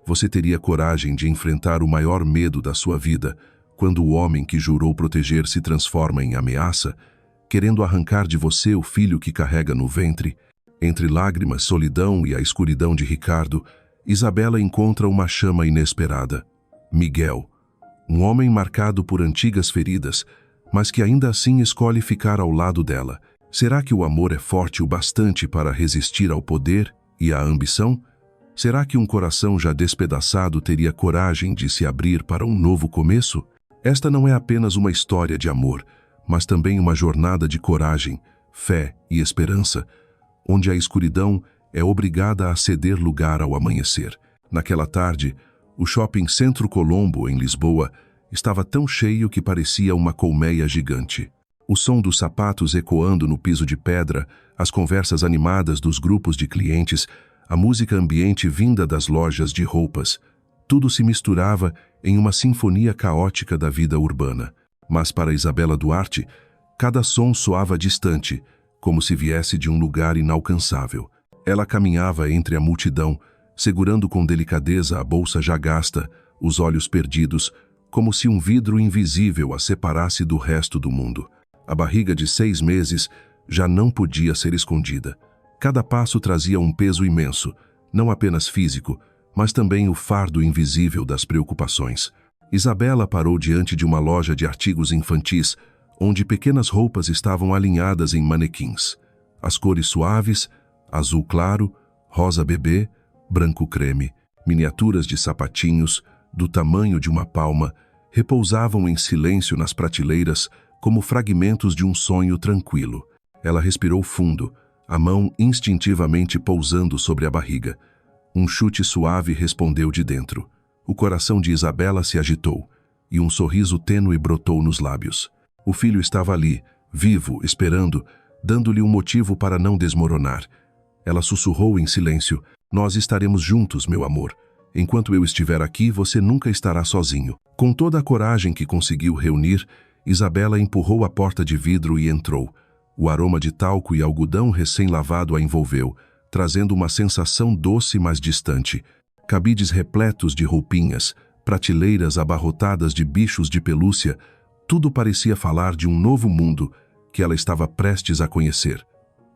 Você teria coragem de enfrentar o maior medo da sua vida, quando o homem que jurou proteger se transforma em ameaça, querendo arrancar de você o filho que carrega no ventre? Entre lágrimas, solidão e a escuridão de Ricardo, Isabela encontra uma chama inesperada. Miguel, um homem marcado por antigas feridas, mas que ainda assim escolhe ficar ao lado dela. Será que o amor é forte o bastante para resistir ao poder e à ambição? Será que um coração já despedaçado teria coragem de se abrir para um novo começo? Esta não é apenas uma história de amor, mas também uma jornada de coragem, fé e esperança, onde a escuridão é obrigada a ceder lugar ao amanhecer. Naquela tarde, o shopping Centro Colombo, em Lisboa, estava tão cheio que parecia uma colmeia gigante. O som dos sapatos ecoando no piso de pedra, as conversas animadas dos grupos de clientes, a música ambiente vinda das lojas de roupas, tudo se misturava em uma sinfonia caótica da vida urbana. Mas para Isabela Duarte, cada som soava distante, como se viesse de um lugar inalcançável. Ela caminhava entre a multidão, segurando com delicadeza a bolsa já gasta, os olhos perdidos, como se um vidro invisível a separasse do resto do mundo. A barriga de 6 meses já não podia ser escondida. Cada passo trazia um peso imenso, não apenas físico, mas também o fardo invisível das preocupações. Isabela parou diante de uma loja de artigos infantis, onde pequenas roupas estavam alinhadas em manequins. As cores suaves, azul claro, rosa bebê, branco creme, miniaturas de sapatinhos, do tamanho de uma palma, repousavam em silêncio nas prateleiras como fragmentos de um sonho tranquilo. Ela respirou fundo, a mão instintivamente pousando sobre a barriga. Um chute suave respondeu de dentro. O coração de Isabela se agitou, e um sorriso tênue brotou nos lábios. O filho estava ali, vivo, esperando, dando-lhe um motivo para não desmoronar. Ela sussurrou em silêncio: "Nós estaremos juntos, meu amor. Enquanto eu estiver aqui, você nunca estará sozinho." Com toda a coragem que conseguiu reunir, Isabela empurrou a porta de vidro e entrou. O aroma de talco e algodão recém-lavado a envolveu, trazendo uma sensação doce mas distante. Cabides repletos de roupinhas, prateleiras abarrotadas de bichos de pelúcia, tudo parecia falar de um novo mundo que ela estava prestes a conhecer.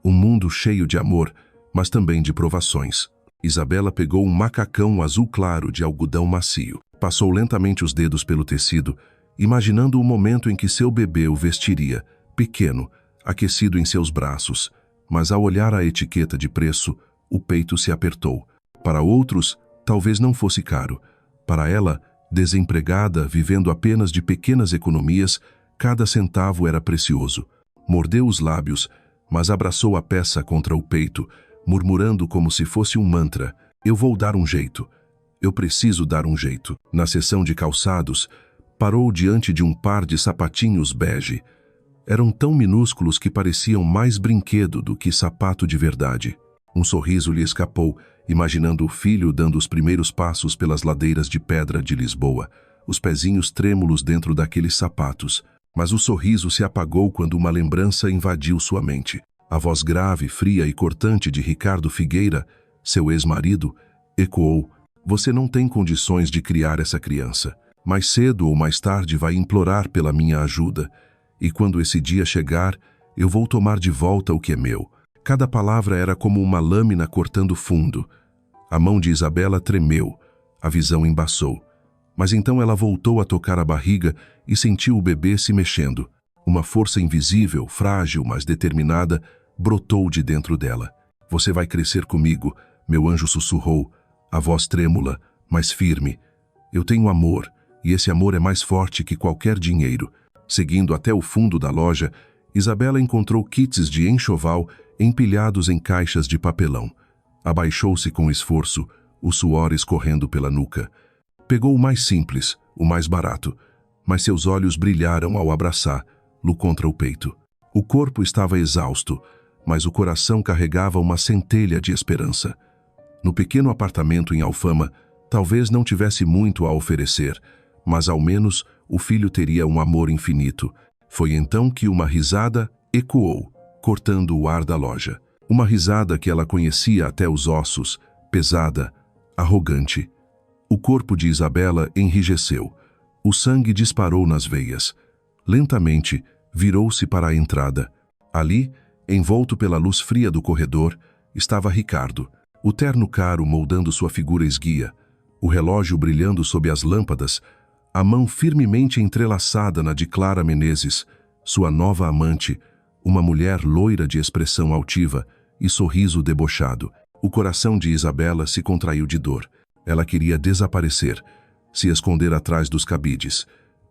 Um mundo cheio de amor, mas também de provações. Isabela pegou um macacão azul claro de algodão macio. Passou lentamente os dedos pelo tecido, imaginando o momento em que seu bebê o vestiria, pequeno, aquecido em seus braços. Mas ao olhar a etiqueta de preço, o peito se apertou. Para outros, talvez não fosse caro. Para ela, desempregada, vivendo apenas de pequenas economias, cada centavo era precioso. Mordeu os lábios, mas abraçou a peça contra o peito, murmurando como se fosse um mantra: "Eu vou dar um jeito. Eu preciso dar um jeito." Na seção de calçados, parou diante de um par de sapatinhos bege. Eram tão minúsculos que pareciam mais brinquedo do que sapato de verdade. Um sorriso lhe escapou, imaginando o filho dando os primeiros passos pelas ladeiras de pedra de Lisboa, os pezinhos trêmulos dentro daqueles sapatos. Mas o sorriso se apagou quando uma lembrança invadiu sua mente. A voz grave, fria e cortante de Ricardo Figueira, seu ex-marido, ecoou: "Você não tem condições de criar essa criança. Mais cedo ou mais tarde vai implorar pela minha ajuda. E quando esse dia chegar, eu vou tomar de volta o que é meu." Cada palavra era como uma lâmina cortando fundo. A mão de Isabela tremeu, a visão embaçou. Mas então ela voltou a tocar a barriga e sentiu o bebê se mexendo. Uma força invisível, frágil, mas determinada, brotou de dentro dela. "Você vai crescer comigo", meu anjo sussurrou, a voz trêmula, mas firme. "Eu tenho amor, e esse amor é mais forte que qualquer dinheiro." Seguindo até o fundo da loja, Isabela encontrou kits de enxoval empilhados em caixas de papelão. Abaixou-se com esforço, o suor escorrendo pela nuca. Pegou o mais simples, o mais barato, mas seus olhos brilharam ao abraçá-lo contra o peito. O corpo estava exausto, mas o coração carregava uma centelha de esperança. No pequeno apartamento em Alfama, talvez não tivesse muito a oferecer, mas ao menos o filho teria um amor infinito. Foi então que uma risada ecoou, cortando o ar da loja. Uma risada que ela conhecia até os ossos, pesada, arrogante. O corpo de Isabela enrijeceu. O sangue disparou nas veias. Lentamente, virou-se para a entrada. Ali, envolto pela luz fria do corredor, estava Ricardo, o terno caro moldando sua figura esguia, o relógio brilhando sob as lâmpadas, a mão firmemente entrelaçada na de Clara Menezes, sua nova amante, uma mulher loira de expressão altiva e sorriso debochado. O coração de Isabela se contraiu de dor. Ela queria desaparecer, se esconder atrás dos cabides.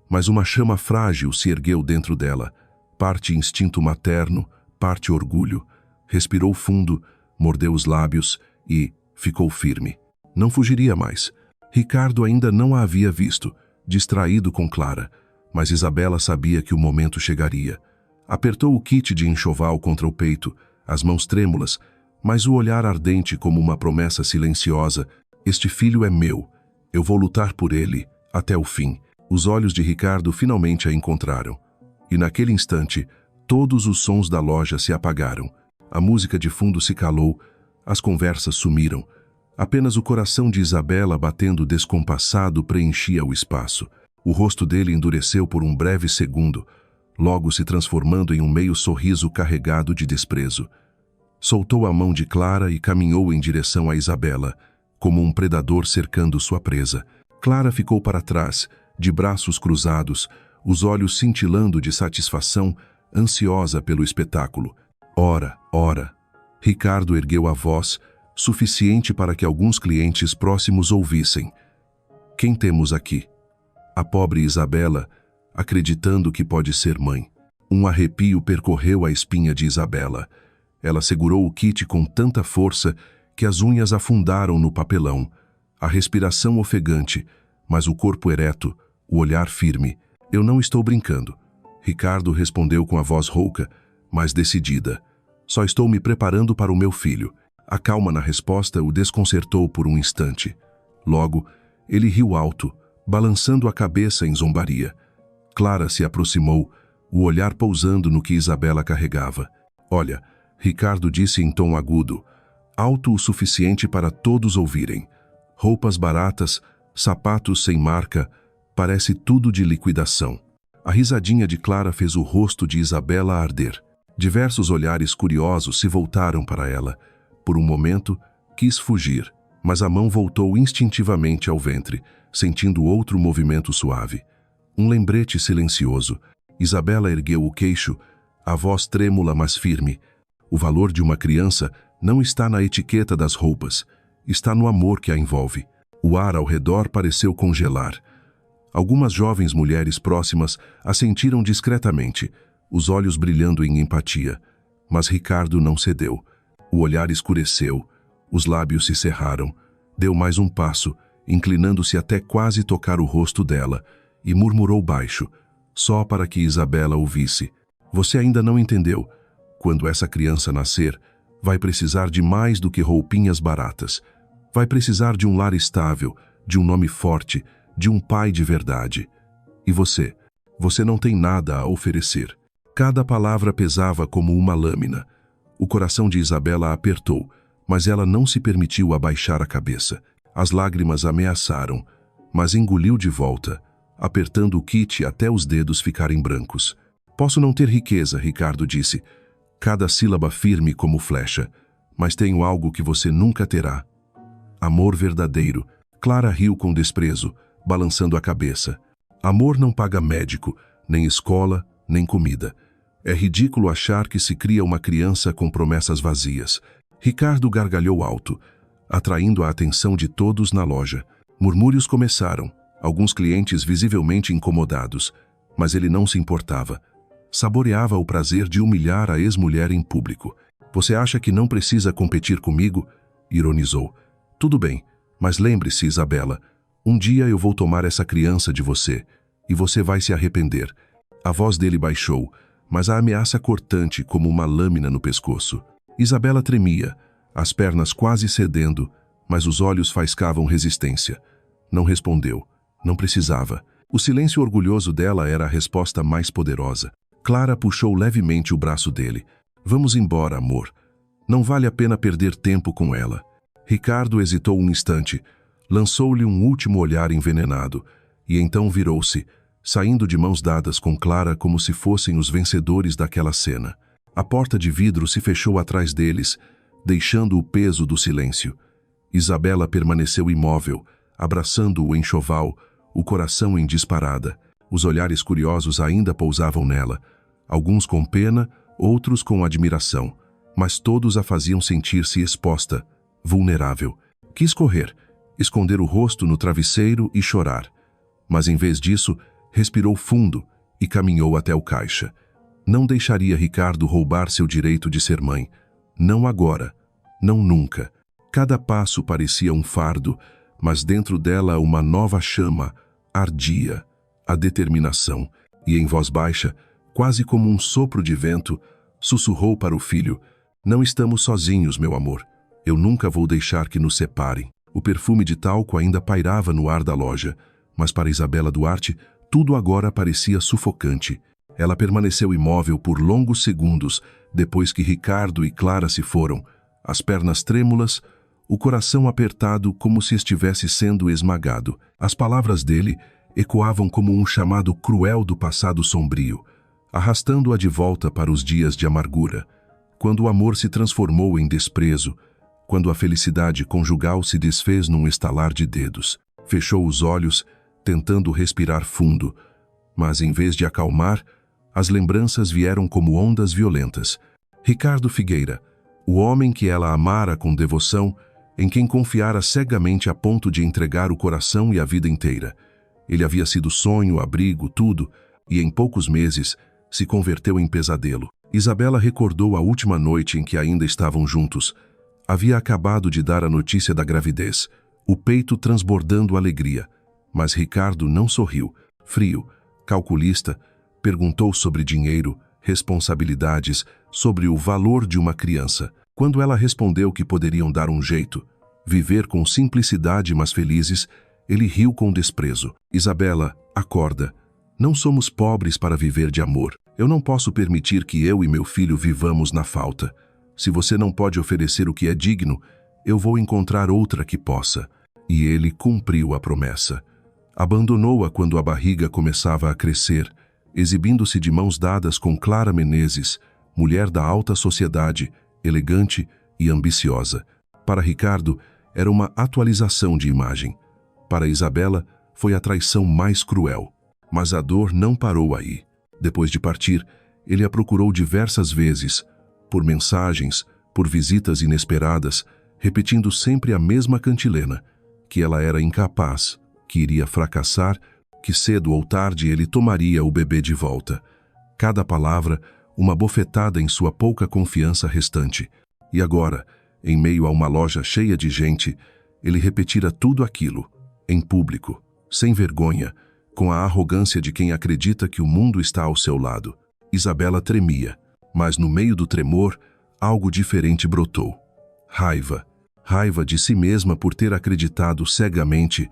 Mas uma chama frágil se ergueu dentro dela, parte instinto materno, parte orgulho. Respirou fundo, mordeu os lábios e ficou firme. Não fugiria mais. Ricardo ainda não a havia visto, distraído com Clara, mas Isabela sabia que o momento chegaria. Apertou o kit de enxoval contra o peito, as mãos trêmulas, mas o olhar ardente como uma promessa silenciosa. Este filho é meu. Eu vou lutar por ele até o fim. Os olhos de Ricardo finalmente a encontraram. E naquele instante, todos os sons da loja se apagaram. A música de fundo se calou, as conversas sumiram. Apenas o coração de Isabela batendo descompassado preenchia o espaço. O rosto dele endureceu por um breve segundo, logo se transformando em um meio sorriso carregado de desprezo. Soltou a mão de Clara e caminhou em direção a Isabela, como um predador cercando sua presa. Clara ficou para trás, de braços cruzados, os olhos cintilando de satisfação, ansiosa pelo espetáculo. Ora, ora. Ricardo ergueu a voz, suficiente para que alguns clientes próximos ouvissem. Quem temos aqui? A pobre Isabela, acreditando que pode ser mãe. Um arrepio percorreu a espinha de Isabela. Ela segurou o kit com tanta força que as unhas afundaram no papelão. A respiração ofegante, mas o corpo ereto, o olhar firme. Eu não estou brincando. Ricardo respondeu com a voz rouca, mas decidida. Só estou me preparando para o meu filho. A calma na resposta o desconcertou por um instante. Logo, ele riu alto, balançando a cabeça em zombaria. Clara se aproximou, o olhar pousando no que Isabela carregava. Olha, Ricardo disse em tom agudo, alto o suficiente para todos ouvirem. Roupas baratas, sapatos sem marca, parece tudo de liquidação. A risadinha de Clara fez o rosto de Isabela arder. Diversos olhares curiosos se voltaram para ela. Por um momento, quis fugir, mas a mão voltou instintivamente ao ventre, sentindo outro movimento suave. Um lembrete silencioso. Isabela ergueu o queixo, a voz trêmula mas firme. O valor de uma criança não está na etiqueta das roupas, está no amor que a envolve. O ar ao redor pareceu congelar. Algumas jovens mulheres próximas assentiram discretamente, os olhos brilhando em empatia. Mas Ricardo não cedeu. O olhar escureceu, os lábios se cerraram. Deu mais um passo, inclinando-se até quase tocar o rosto dela, e murmurou baixo, só para que Isabela ouvisse. Você ainda não entendeu. Quando essa criança nascer, vai precisar de mais do que roupinhas baratas. Vai precisar de um lar estável, de um nome forte, de um pai de verdade. E você? Você não tem nada a oferecer. Cada palavra pesava como uma lâmina. O coração de Isabela apertou, mas ela não se permitiu abaixar a cabeça. As lágrimas ameaçaram, mas engoliu de volta, apertando o kit até os dedos ficarem brancos. Posso não ter riqueza, Ricardo disse, cada sílaba firme como flecha, mas tenho algo que você nunca terá. Amor verdadeiro. Clara riu com desprezo, balançando a cabeça. Amor não paga médico, nem escola, nem comida. É ridículo achar que se cria uma criança com promessas vazias. Ricardo gargalhou alto, atraindo a atenção de todos na loja. Murmúrios começaram, alguns clientes visivelmente incomodados, mas ele não se importava. Saboreava o prazer de humilhar a ex-mulher em público. Você acha que não precisa competir comigo? Ironizou. Tudo bem, mas lembre-se, Isabela, um dia eu vou tomar essa criança de você, e você vai se arrepender. A voz dele baixou, mas a ameaça cortante como uma lâmina no pescoço. Isabela tremia, as pernas quase cedendo, mas os olhos faiscavam resistência. Não respondeu, não precisava. O silêncio orgulhoso dela era a resposta mais poderosa. Clara puxou levemente o braço dele. Vamos embora, amor. Não vale a pena perder tempo com ela. Ricardo hesitou um instante, Lançou-lhe um último olhar envenenado, e então virou-se, saindo de mãos dadas com Clara como se fossem os vencedores daquela cena. A porta de vidro se fechou atrás deles, deixando o peso do silêncio. Isabela permaneceu imóvel, abraçando o enxoval, o coração em disparada. Os olhares curiosos ainda pousavam nela, alguns com pena, outros com admiração, mas todos a faziam sentir-se exposta, vulnerável. Quis correr, esconder o rosto no travesseiro e chorar. Mas em vez disso, respirou fundo e caminhou até o caixa. Não deixaria Ricardo roubar seu direito de ser mãe. Não agora, não nunca. Cada passo parecia um fardo, mas dentro dela uma nova chama ardia, a determinação, e em voz baixa, quase como um sopro de vento, sussurrou para o filho: "Não estamos sozinhos, meu amor. Eu nunca vou deixar que nos separem." O perfume de talco ainda pairava no ar da loja, mas para Isabela Duarte, tudo agora parecia sufocante. Ela permaneceu imóvel por longos segundos, depois que Ricardo e Clara se foram, as pernas trêmulas, o coração apertado como se estivesse sendo esmagado. As palavras dele ecoavam como um chamado cruel do passado sombrio, arrastando-a de volta para os dias de amargura, quando o amor se transformou em desprezo, quando a felicidade conjugal se desfez num estalar de dedos. Fechou os olhos, tentando respirar fundo, mas em vez de acalmar, as lembranças vieram como ondas violentas. Ricardo Figueira, o homem que ela amara com devoção, em quem confiara cegamente a ponto de entregar o coração e a vida inteira. Ele havia sido sonho, abrigo, tudo, e em poucos meses se converteu em pesadelo. Isabela recordou a última noite em que ainda estavam juntos. Havia acabado de dar a notícia da gravidez, o peito transbordando alegria. Mas Ricardo não sorriu. Frio, calculista, perguntou sobre dinheiro, responsabilidades, sobre o valor de uma criança. Quando ela respondeu que poderiam dar um jeito, viver com simplicidade mas felizes, ele riu com desprezo. "Isabela, acorda. Não somos pobres para viver de amor. Eu não posso permitir que eu e meu filho vivamos na falta. Se você não pode oferecer o que é digno, eu vou encontrar outra que possa." E ele cumpriu a promessa. Abandonou-a quando a barriga começava a crescer, exibindo-se de mãos dadas com Clara Menezes, mulher da alta sociedade, elegante e ambiciosa. Para Ricardo, era uma atualização de imagem. Para Isabela, foi a traição mais cruel. Mas a dor não parou aí. Depois de partir, ele a procurou diversas vezes, por mensagens, por visitas inesperadas, repetindo sempre a mesma cantilena, que ela era incapaz, que iria fracassar, que cedo ou tarde ele tomaria o bebê de volta. Cada palavra, uma bofetada em sua pouca confiança restante. E agora, em meio a uma loja cheia de gente, ele repetira tudo aquilo, em público, sem vergonha, com a arrogância de quem acredita que o mundo está ao seu lado. Isabela tremia, mas no meio do tremor, algo diferente brotou. Raiva. Raiva de si mesma por ter acreditado cegamente,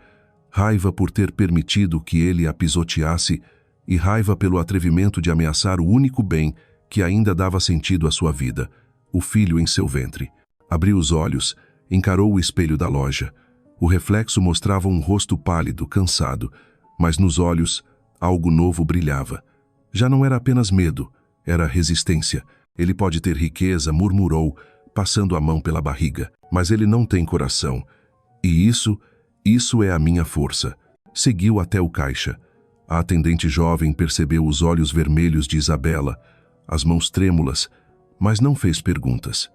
raiva por ter permitido que ele a pisoteasse e raiva pelo atrevimento de ameaçar o único bem que ainda dava sentido à sua vida, o filho em seu ventre. Abriu os olhos, encarou o espelho da loja. O reflexo mostrava um rosto pálido, cansado, mas nos olhos algo novo brilhava. Já não era apenas medo, era resistência. Ele pode ter riqueza, murmurou, passando a mão pela barriga, mas ele não tem coração. E isso é a minha força. Seguiu até o caixa. A atendente jovem percebeu os olhos vermelhos de Isabela, as mãos trêmulas, mas não fez perguntas.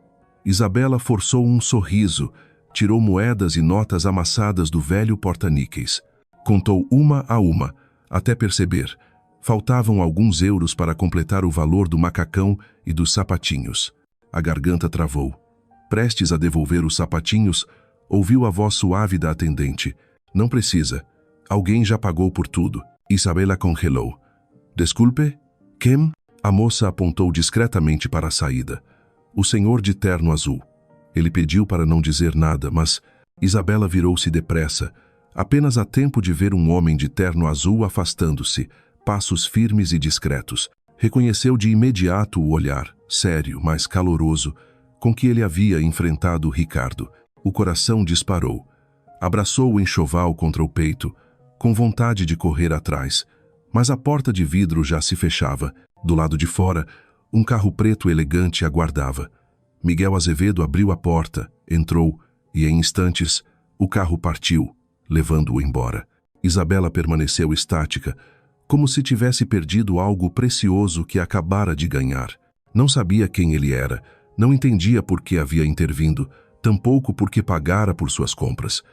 Isabela forçou um sorriso, tirou moedas e notas amassadas do velho porta-níqueis. Contou uma a uma, até perceber. Faltavam alguns euros para completar o valor do macacão e dos sapatinhos. A garganta travou. Prestes a devolver os sapatinhos, ouviu a voz suave da atendente. "Não precisa. Alguém já pagou por tudo." Isabela congelou. "Desculpe? Quem?" A moça apontou discretamente para a saída. "O senhor de terno azul." Ele pediu para não dizer nada, mas Isabela virou-se depressa, apenas a tempo de ver um homem de terno azul afastando-se, passos firmes e discretos. Reconheceu de imediato o olhar, sério, mas caloroso, com que ele havia enfrentado Ricardo. O coração disparou. Abraçou o enxoval contra o peito, com vontade de correr atrás, mas a porta de vidro já se fechava. Do lado de fora, um carro preto elegante aguardava. Miguel Azevedo abriu a porta, entrou e, em instantes, o carro partiu, levando-o embora. Isabela permaneceu estática, como se tivesse perdido algo precioso que acabara de ganhar. Não sabia quem ele era, não entendia por que havia intervindo, tampouco por que pagara por suas compras.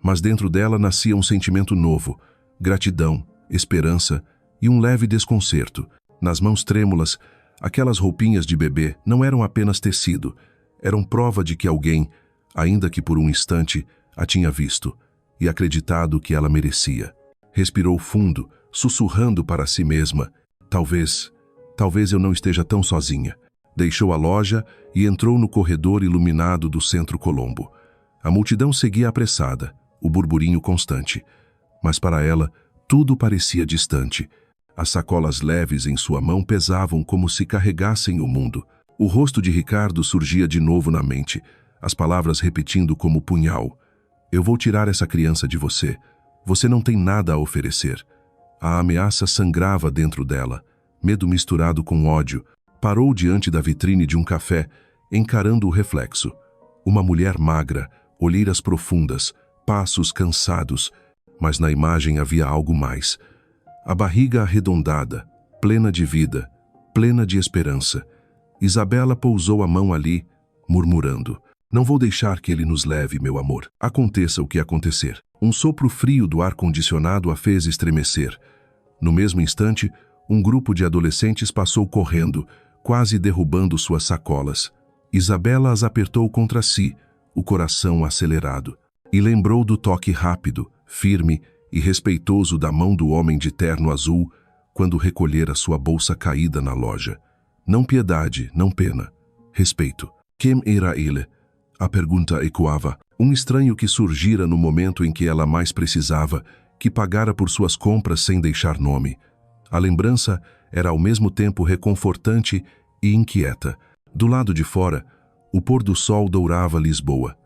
Mas dentro dela nascia um sentimento novo, gratidão, esperança e um leve desconcerto. Nas mãos trêmulas, aquelas roupinhas de bebê não eram apenas tecido, eram prova de que alguém, ainda que por um instante, a tinha visto e acreditado que ela merecia. Respirou fundo, sussurrando para si mesma: talvez eu não esteja tão sozinha. Deixou a loja e entrou no corredor iluminado do Centro Colombo. A multidão seguia apressada, o burburinho constante. Mas para ela, tudo parecia distante. As sacolas leves em sua mão pesavam como se carregassem o mundo. O rosto de Ricardo surgia de novo na mente, as palavras repetindo como punhal: eu vou tirar essa criança de você. Você não tem nada a oferecer. A ameaça sangrava dentro dela, medo misturado com ódio. Parou diante da vitrine de um café, encarando o reflexo. Uma mulher magra, olheiras profundas, passos cansados, mas na imagem havia algo mais. A barriga arredondada, plena de vida, plena de esperança. Isabela pousou a mão ali, murmurando: não vou deixar que ele nos leve, meu amor. Aconteça o que acontecer. Um sopro frio do ar-condicionado a fez estremecer. No mesmo instante, um grupo de adolescentes passou correndo, quase derrubando suas sacolas. Isabela as apertou contra si, o coração acelerado, e lembrou do toque rápido, firme e respeitoso da mão do homem de terno azul quando recolhera sua bolsa caída na loja. Não piedade, não pena. Respeito. Quem era ele? A pergunta ecoava. Um estranho que surgira no momento em que ela mais precisava, que pagara por suas compras sem deixar nome. A lembrança era ao mesmo tempo reconfortante e inquieta. Do lado de fora, o pôr do sol dourava Lisboa.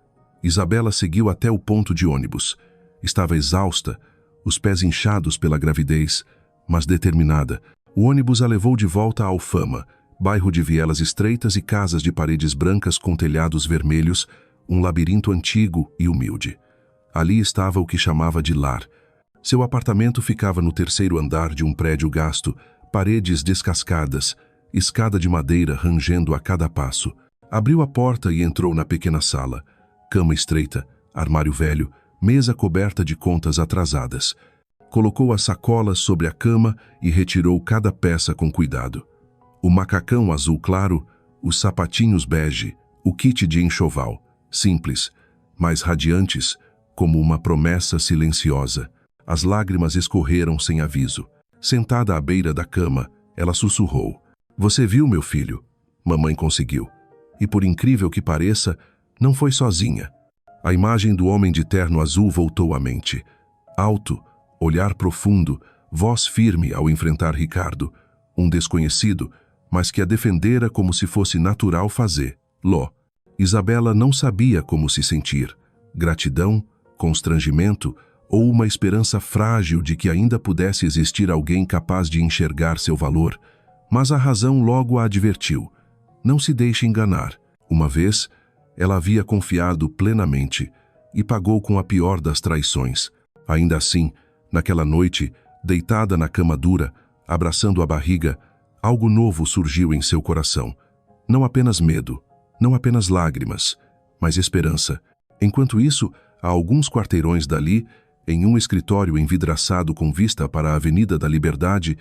Isabela seguiu até o ponto de ônibus. Estava exausta, os pés inchados pela gravidez, mas determinada. O ônibus a levou de volta à Alfama, bairro de vielas estreitas e casas de paredes brancas com telhados vermelhos, um labirinto antigo e humilde. Ali estava o que chamava de lar. Seu apartamento ficava no terceiro andar de um prédio gasto, paredes descascadas, escada de madeira rangendo a cada passo. Abriu a porta e entrou na pequena sala. Cama estreita, armário velho, mesa coberta de contas atrasadas. Colocou as sacolas sobre a cama e retirou cada peça com cuidado. O macacão azul claro, os sapatinhos bege, o kit de enxoval, simples, mas radiantes, como uma promessa silenciosa. As lágrimas escorreram sem aviso. Sentada à beira da cama, ela sussurrou: você viu, meu filho? Mamãe conseguiu. E por incrível que pareça, não foi sozinha. A imagem do homem de terno azul voltou à mente. Alto, olhar profundo, voz firme ao enfrentar Ricardo, um desconhecido, mas que a defendera como se fosse natural fazer. Ló. Isabela não sabia como se sentir. Gratidão, constrangimento ou uma esperança frágil de que ainda pudesse existir alguém capaz de enxergar seu valor. Mas a razão logo a advertiu: não se deixe enganar. Uma vez, ela havia confiado plenamente e pagou com a pior das traições. Ainda assim, naquela noite, deitada na cama dura, abraçando a barriga, algo novo surgiu em seu coração. Não apenas medo, não apenas lágrimas, mas esperança. Enquanto isso, a alguns quarteirões dali, em um escritório envidraçado com vista para a Avenida da Liberdade,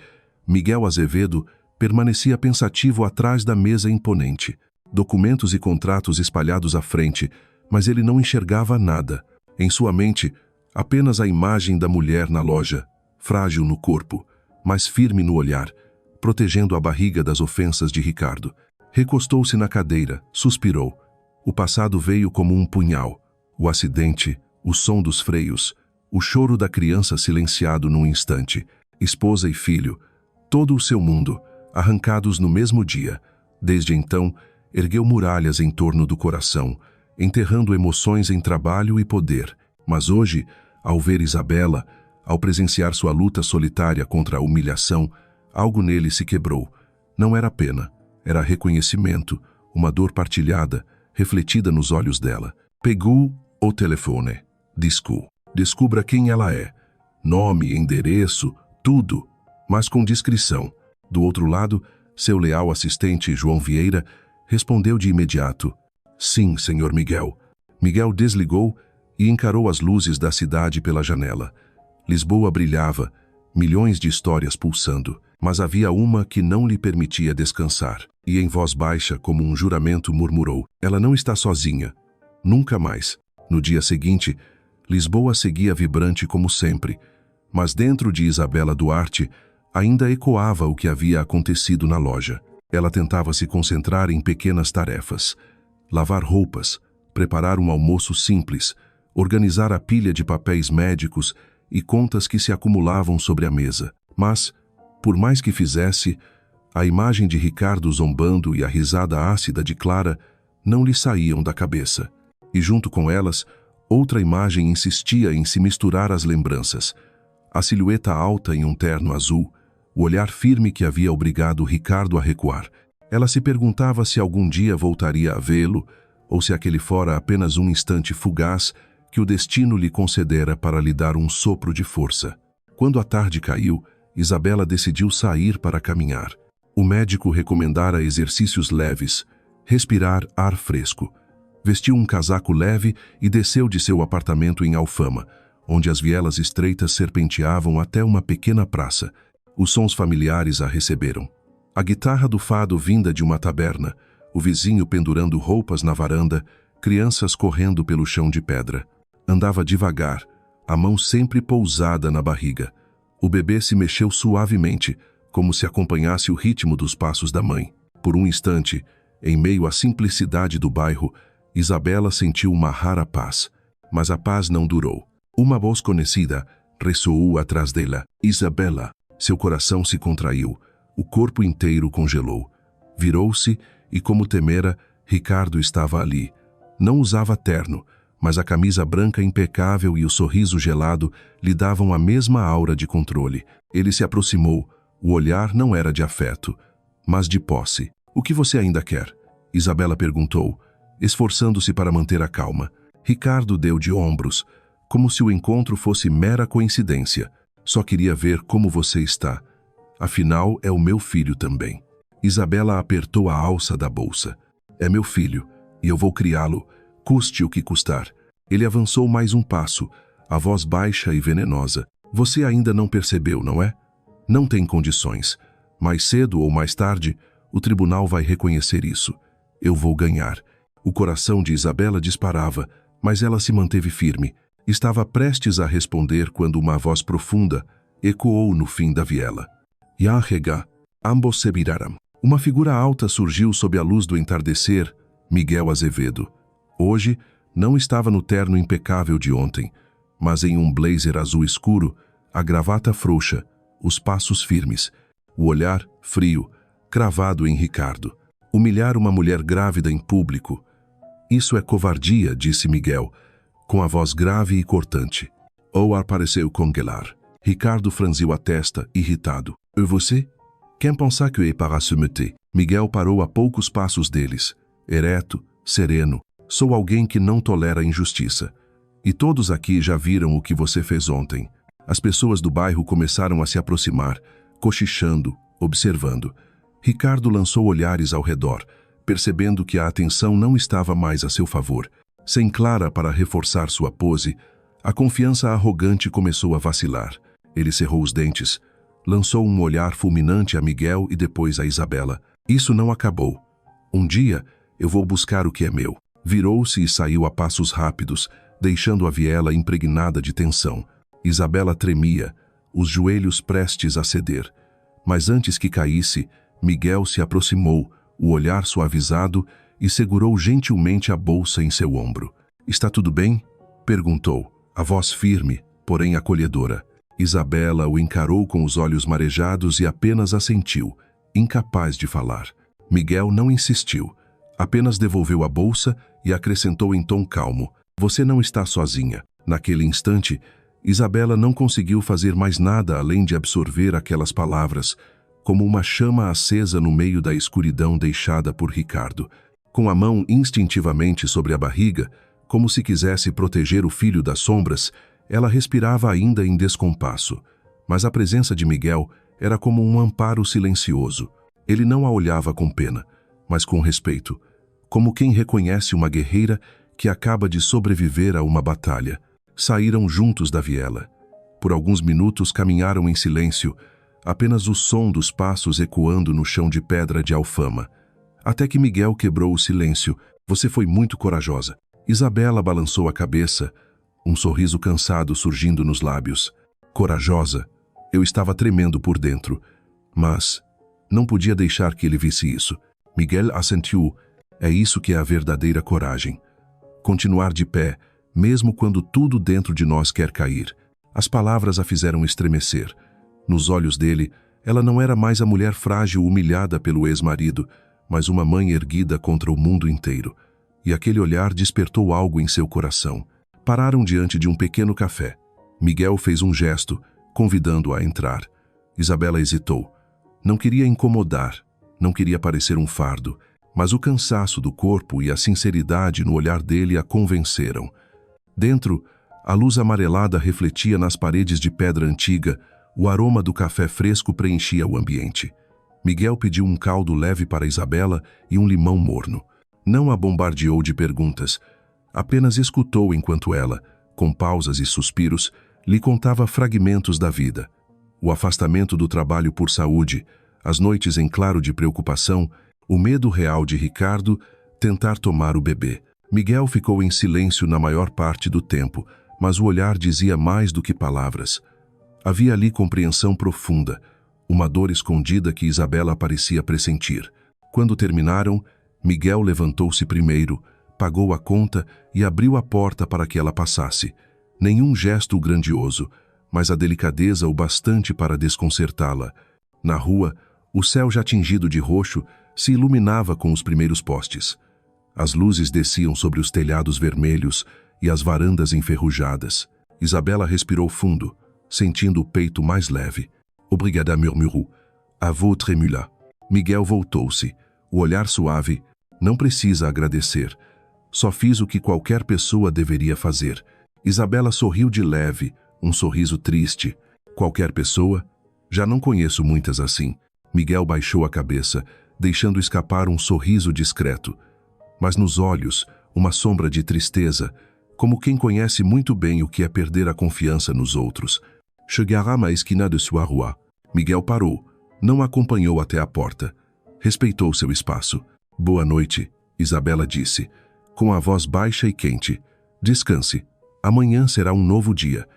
Miguel Azevedo permanecia pensativo atrás da mesa imponente. Documentos e contratos espalhados à frente, mas ele não enxergava nada. Em sua mente, apenas a imagem da mulher na loja, frágil no corpo, mas firme no olhar, protegendo a barriga das ofensas de Ricardo. Recostou-se na cadeira, suspirou. O passado veio como um punhal. O acidente, o som dos freios, o choro da criança silenciado num instante. Esposa e filho, todo o seu mundo, arrancados no mesmo dia. Desde então, ergueu muralhas em torno do coração, enterrando emoções em trabalho e poder. Mas hoje, ao ver Isabela, ao presenciar sua luta solitária contra a humilhação, algo nele se quebrou. Não era pena, era reconhecimento, uma dor partilhada, refletida nos olhos dela. Pegou o telefone. Descubra quem ela é. Nome, endereço, tudo, mas com discrição. Do outro lado, seu leal assistente, João Vieira, respondeu de imediato. Sim, senhor Miguel. Miguel desligou e encarou as luzes da cidade pela janela. Lisboa brilhava, milhões de histórias pulsando, mas havia uma que não lhe permitia descansar. E em voz baixa, como um juramento, murmurou. Ela não está sozinha. Nunca mais. No dia seguinte, Lisboa seguia vibrante como sempre, mas dentro de Isabela Duarte ainda ecoava o que havia acontecido na loja. Ela tentava se concentrar em pequenas tarefas. Lavar roupas, preparar um almoço simples, organizar a pilha de papéis médicos e contas que se acumulavam sobre a mesa. Mas, por mais que fizesse, a imagem de Ricardo zombando e a risada ácida de Clara não lhe saíam da cabeça. E junto com elas, outra imagem insistia em se misturar às lembranças. A silhueta alta em um terno azul, o olhar firme que havia obrigado Ricardo a recuar. Ela se perguntava se algum dia voltaria a vê-lo, ou se aquele fora apenas um instante fugaz que o destino lhe concedera para lhe dar um sopro de força. Quando a tarde caiu, Isabela decidiu sair para caminhar. O médico recomendara exercícios leves, respirar ar fresco. Vestiu um casaco leve e desceu de seu apartamento em Alfama, onde as vielas estreitas serpenteavam até uma pequena praça. Os sons familiares a receberam. A guitarra do fado vinda de uma taberna, o vizinho pendurando roupas na varanda, crianças correndo pelo chão de pedra. Andava devagar, a mão sempre pousada na barriga. O bebê se mexeu suavemente, como se acompanhasse o ritmo dos passos da mãe. Por um instante, em meio à simplicidade do bairro, Isabela sentiu uma rara paz. Mas a paz não durou. Uma voz conhecida ressoou atrás dela. Isabela. Seu coração se contraiu. O corpo inteiro congelou. Virou-se e, como temera, Ricardo estava ali. Não usava terno, mas a camisa branca impecável e o sorriso gelado lhe davam a mesma aura de controle. Ele se aproximou. O olhar não era de afeto, mas de posse. O que você ainda quer? Isabela perguntou, esforçando-se para manter a calma. Ricardo deu de ombros, como se o encontro fosse mera coincidência. Só queria ver como você está. Afinal, é o meu filho também. Isabela apertou a alça da bolsa. É meu filho, e eu vou criá-lo, custe o que custar. Ele avançou mais um passo, a voz baixa e venenosa. Você ainda não percebeu, não é? Não tem condições. Mais cedo ou mais tarde, o tribunal vai reconhecer isso. Eu vou ganhar. O coração de Isabela disparava, mas ela se manteve firme. Estava prestes a responder quando uma voz profunda ecoou no fim da viela. Yahega, ambos se viraram. Uma figura alta surgiu sob a luz do entardecer, Miguel Azevedo. Hoje, não estava no terno impecável de ontem, mas em um blazer azul escuro, a gravata frouxa, os passos firmes, o olhar frio, cravado em Ricardo. Humilhar uma mulher grávida em público. Isso é covardia, disse Miguel, com a voz grave e cortante. Ou pareceu congelar. Ricardo franziu a testa, irritado. E você? Quem pensa que é para se meter? Miguel parou a poucos passos deles. Ereto, sereno. Sou alguém que não tolera injustiça. E todos aqui já viram o que você fez ontem. As pessoas do bairro começaram a se aproximar, cochichando, observando. Ricardo lançou olhares ao redor, percebendo que a atenção não estava mais a seu favor. Sem Clara para reforçar sua pose, a confiança arrogante começou a vacilar. Ele cerrou os dentes, lançou um olhar fulminante a Miguel e depois a Isabela. Isso não acabou. Um dia, eu vou buscar o que é meu. Virou-se e saiu a passos rápidos, deixando a viela impregnada de tensão. Isabela tremia, os joelhos prestes a ceder. Mas antes que caísse, Miguel se aproximou, o olhar suavizado, e segurou gentilmente a bolsa em seu ombro. Está tudo bem? Perguntou, a voz firme, porém acolhedora. Isabela o encarou com os olhos marejados e apenas assentiu, incapaz de falar. Miguel não insistiu, apenas devolveu a bolsa e acrescentou em tom calmo. Você não está sozinha. Naquele instante, Isabela não conseguiu fazer mais nada além de absorver aquelas palavras, como uma chama acesa no meio da escuridão deixada por Ricardo. Com a mão instintivamente sobre a barriga, como se quisesse proteger o filho das sombras, ela respirava ainda em descompasso. Mas a presença de Miguel era como um amparo silencioso. Ele não a olhava com pena, mas com respeito, como quem reconhece uma guerreira que acaba de sobreviver a uma batalha. Saíram juntos da viela. Por alguns minutos caminharam em silêncio, apenas o som dos passos ecoando no chão de pedra de Alfama. Até que Miguel quebrou o silêncio. Você foi muito corajosa. Isabela balançou a cabeça, um sorriso cansado surgindo nos lábios. Corajosa? Eu estava tremendo por dentro, mas não podia deixar que ele visse isso. Miguel assentiu. É isso que é a verdadeira coragem. Continuar de pé, mesmo quando tudo dentro de nós quer cair. As palavras a fizeram estremecer. Nos olhos dele, ela não era mais a mulher frágil humilhada pelo ex-marido, mas uma mãe erguida contra o mundo inteiro. E aquele olhar despertou algo em seu coração. Pararam diante de um pequeno café. Miguel fez um gesto, convidando-a a entrar. Isabela hesitou. Não queria incomodar, não queria parecer um fardo, mas o cansaço do corpo e a sinceridade no olhar dele a convenceram. Dentro, a luz amarelada refletia nas paredes de pedra antiga, o aroma do café fresco preenchia o ambiente. Miguel pediu um caldo leve para Isabela e um limão morno. Não a bombardeou de perguntas, apenas escutou enquanto ela, com pausas e suspiros, lhe contava fragmentos da vida. O afastamento do trabalho por saúde, as noites em claro de preocupação, o medo real de Ricardo tentar tomar o bebê. Miguel ficou em silêncio na maior parte do tempo, mas o olhar dizia mais do que palavras. Havia ali compreensão profunda, uma dor escondida que Isabela parecia pressentir. Quando terminaram, Miguel levantou-se primeiro, pagou a conta e abriu a porta para que ela passasse. Nenhum gesto grandioso, mas a delicadeza o bastante para desconcertá-la. Na rua, o céu já tingido de roxo se iluminava com os primeiros postes. As luzes desciam sobre os telhados vermelhos e as varandas enferrujadas. Isabela respirou fundo, sentindo o peito mais leve. Obrigada, murmurou. A votre émula. Miguel voltou-se, o olhar suave. Não precisa agradecer. Só fiz o que qualquer pessoa deveria fazer. Isabela sorriu de leve, um sorriso triste. Qualquer pessoa? Já não conheço muitas assim. Miguel baixou a cabeça, deixando escapar um sorriso discreto. Mas nos olhos, uma sombra de tristeza, como quem conhece muito bem o que é perder a confiança nos outros. Chegaram à esquina de sua rua. Miguel parou, não a acompanhou até a porta. Respeitou seu espaço. Boa noite, Isabela disse, com a voz baixa e quente. Descanse. Amanhã será um novo dia.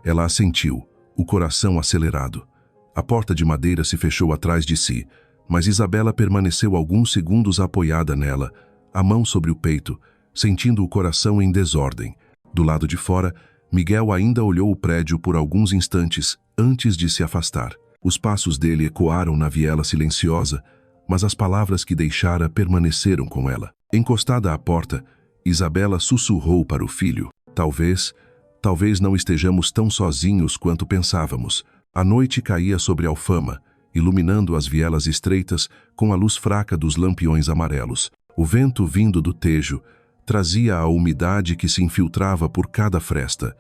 Ela assentiu, o coração acelerado. A porta de madeira se fechou atrás de si, mas Isabela permaneceu alguns segundos apoiada nela, a mão sobre o peito, sentindo o coração em desordem. Do lado de fora, Miguel ainda olhou o prédio por alguns instantes antes de se afastar. Os passos dele ecoaram na viela silenciosa, mas as palavras que deixara permaneceram com ela. Encostada à porta, Isabela sussurrou para o filho. Talvez não estejamos tão sozinhos quanto pensávamos. A noite caía sobre Alfama, iluminando as vielas estreitas com a luz fraca dos lampiões amarelos. O vento vindo do Tejo trazia a umidade que se infiltrava por cada fresta,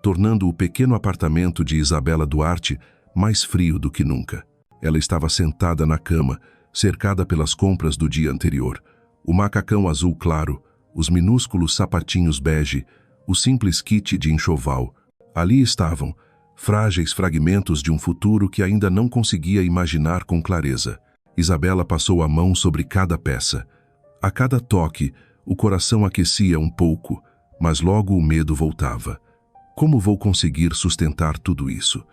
tornando o pequeno apartamento de Isabela Duarte mais frio do que nunca. Ela estava sentada na cama, cercada pelas compras do dia anterior. O macacão azul claro, os minúsculos sapatinhos bege, o simples kit de enxoval. Ali estavam, frágeis fragmentos de um futuro que ainda não conseguia imaginar com clareza. Isabela passou a mão sobre cada peça. A cada toque, o coração aquecia um pouco, mas logo o medo voltava. Como vou conseguir sustentar tudo isso?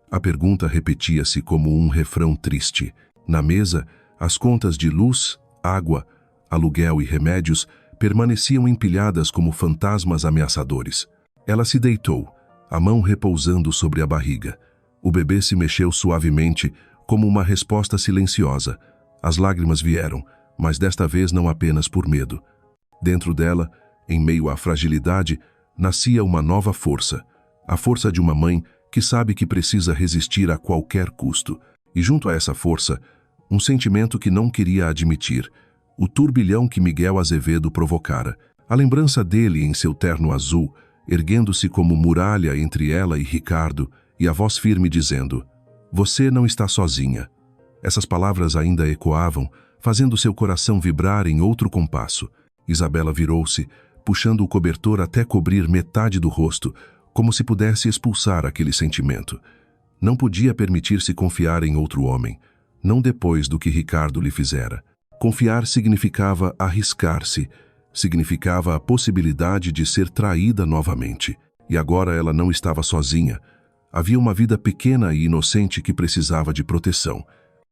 A pergunta repetia-se como um refrão triste. Na mesa, as contas de luz, água, aluguel e remédios permaneciam empilhadas como fantasmas ameaçadores. Ela se deitou, a mão repousando sobre a barriga. O bebê se mexeu suavemente, como uma resposta silenciosa. As lágrimas vieram, mas desta vez não apenas por medo. Dentro dela, em meio à fragilidade, nascia uma nova força, a força de uma mãe que sabe que precisa resistir a qualquer custo. E junto a essa força, um sentimento que não queria admitir, o turbilhão que Miguel Azevedo provocara. A lembrança dele em seu terno azul, erguendo-se como muralha entre ela e Ricardo, e a voz firme dizendo: "Você não está sozinha." Essas palavras ainda ecoavam, fazendo seu coração vibrar em outro compasso. Isabela virou-se, puxando o cobertor até cobrir metade do rosto, como se pudesse expulsar aquele sentimento. Não podia permitir-se confiar em outro homem, não depois do que Ricardo lhe fizera. Confiar significava arriscar-se, significava a possibilidade de ser traída novamente. E agora ela não estava sozinha. Havia uma vida pequena e inocente que precisava de proteção.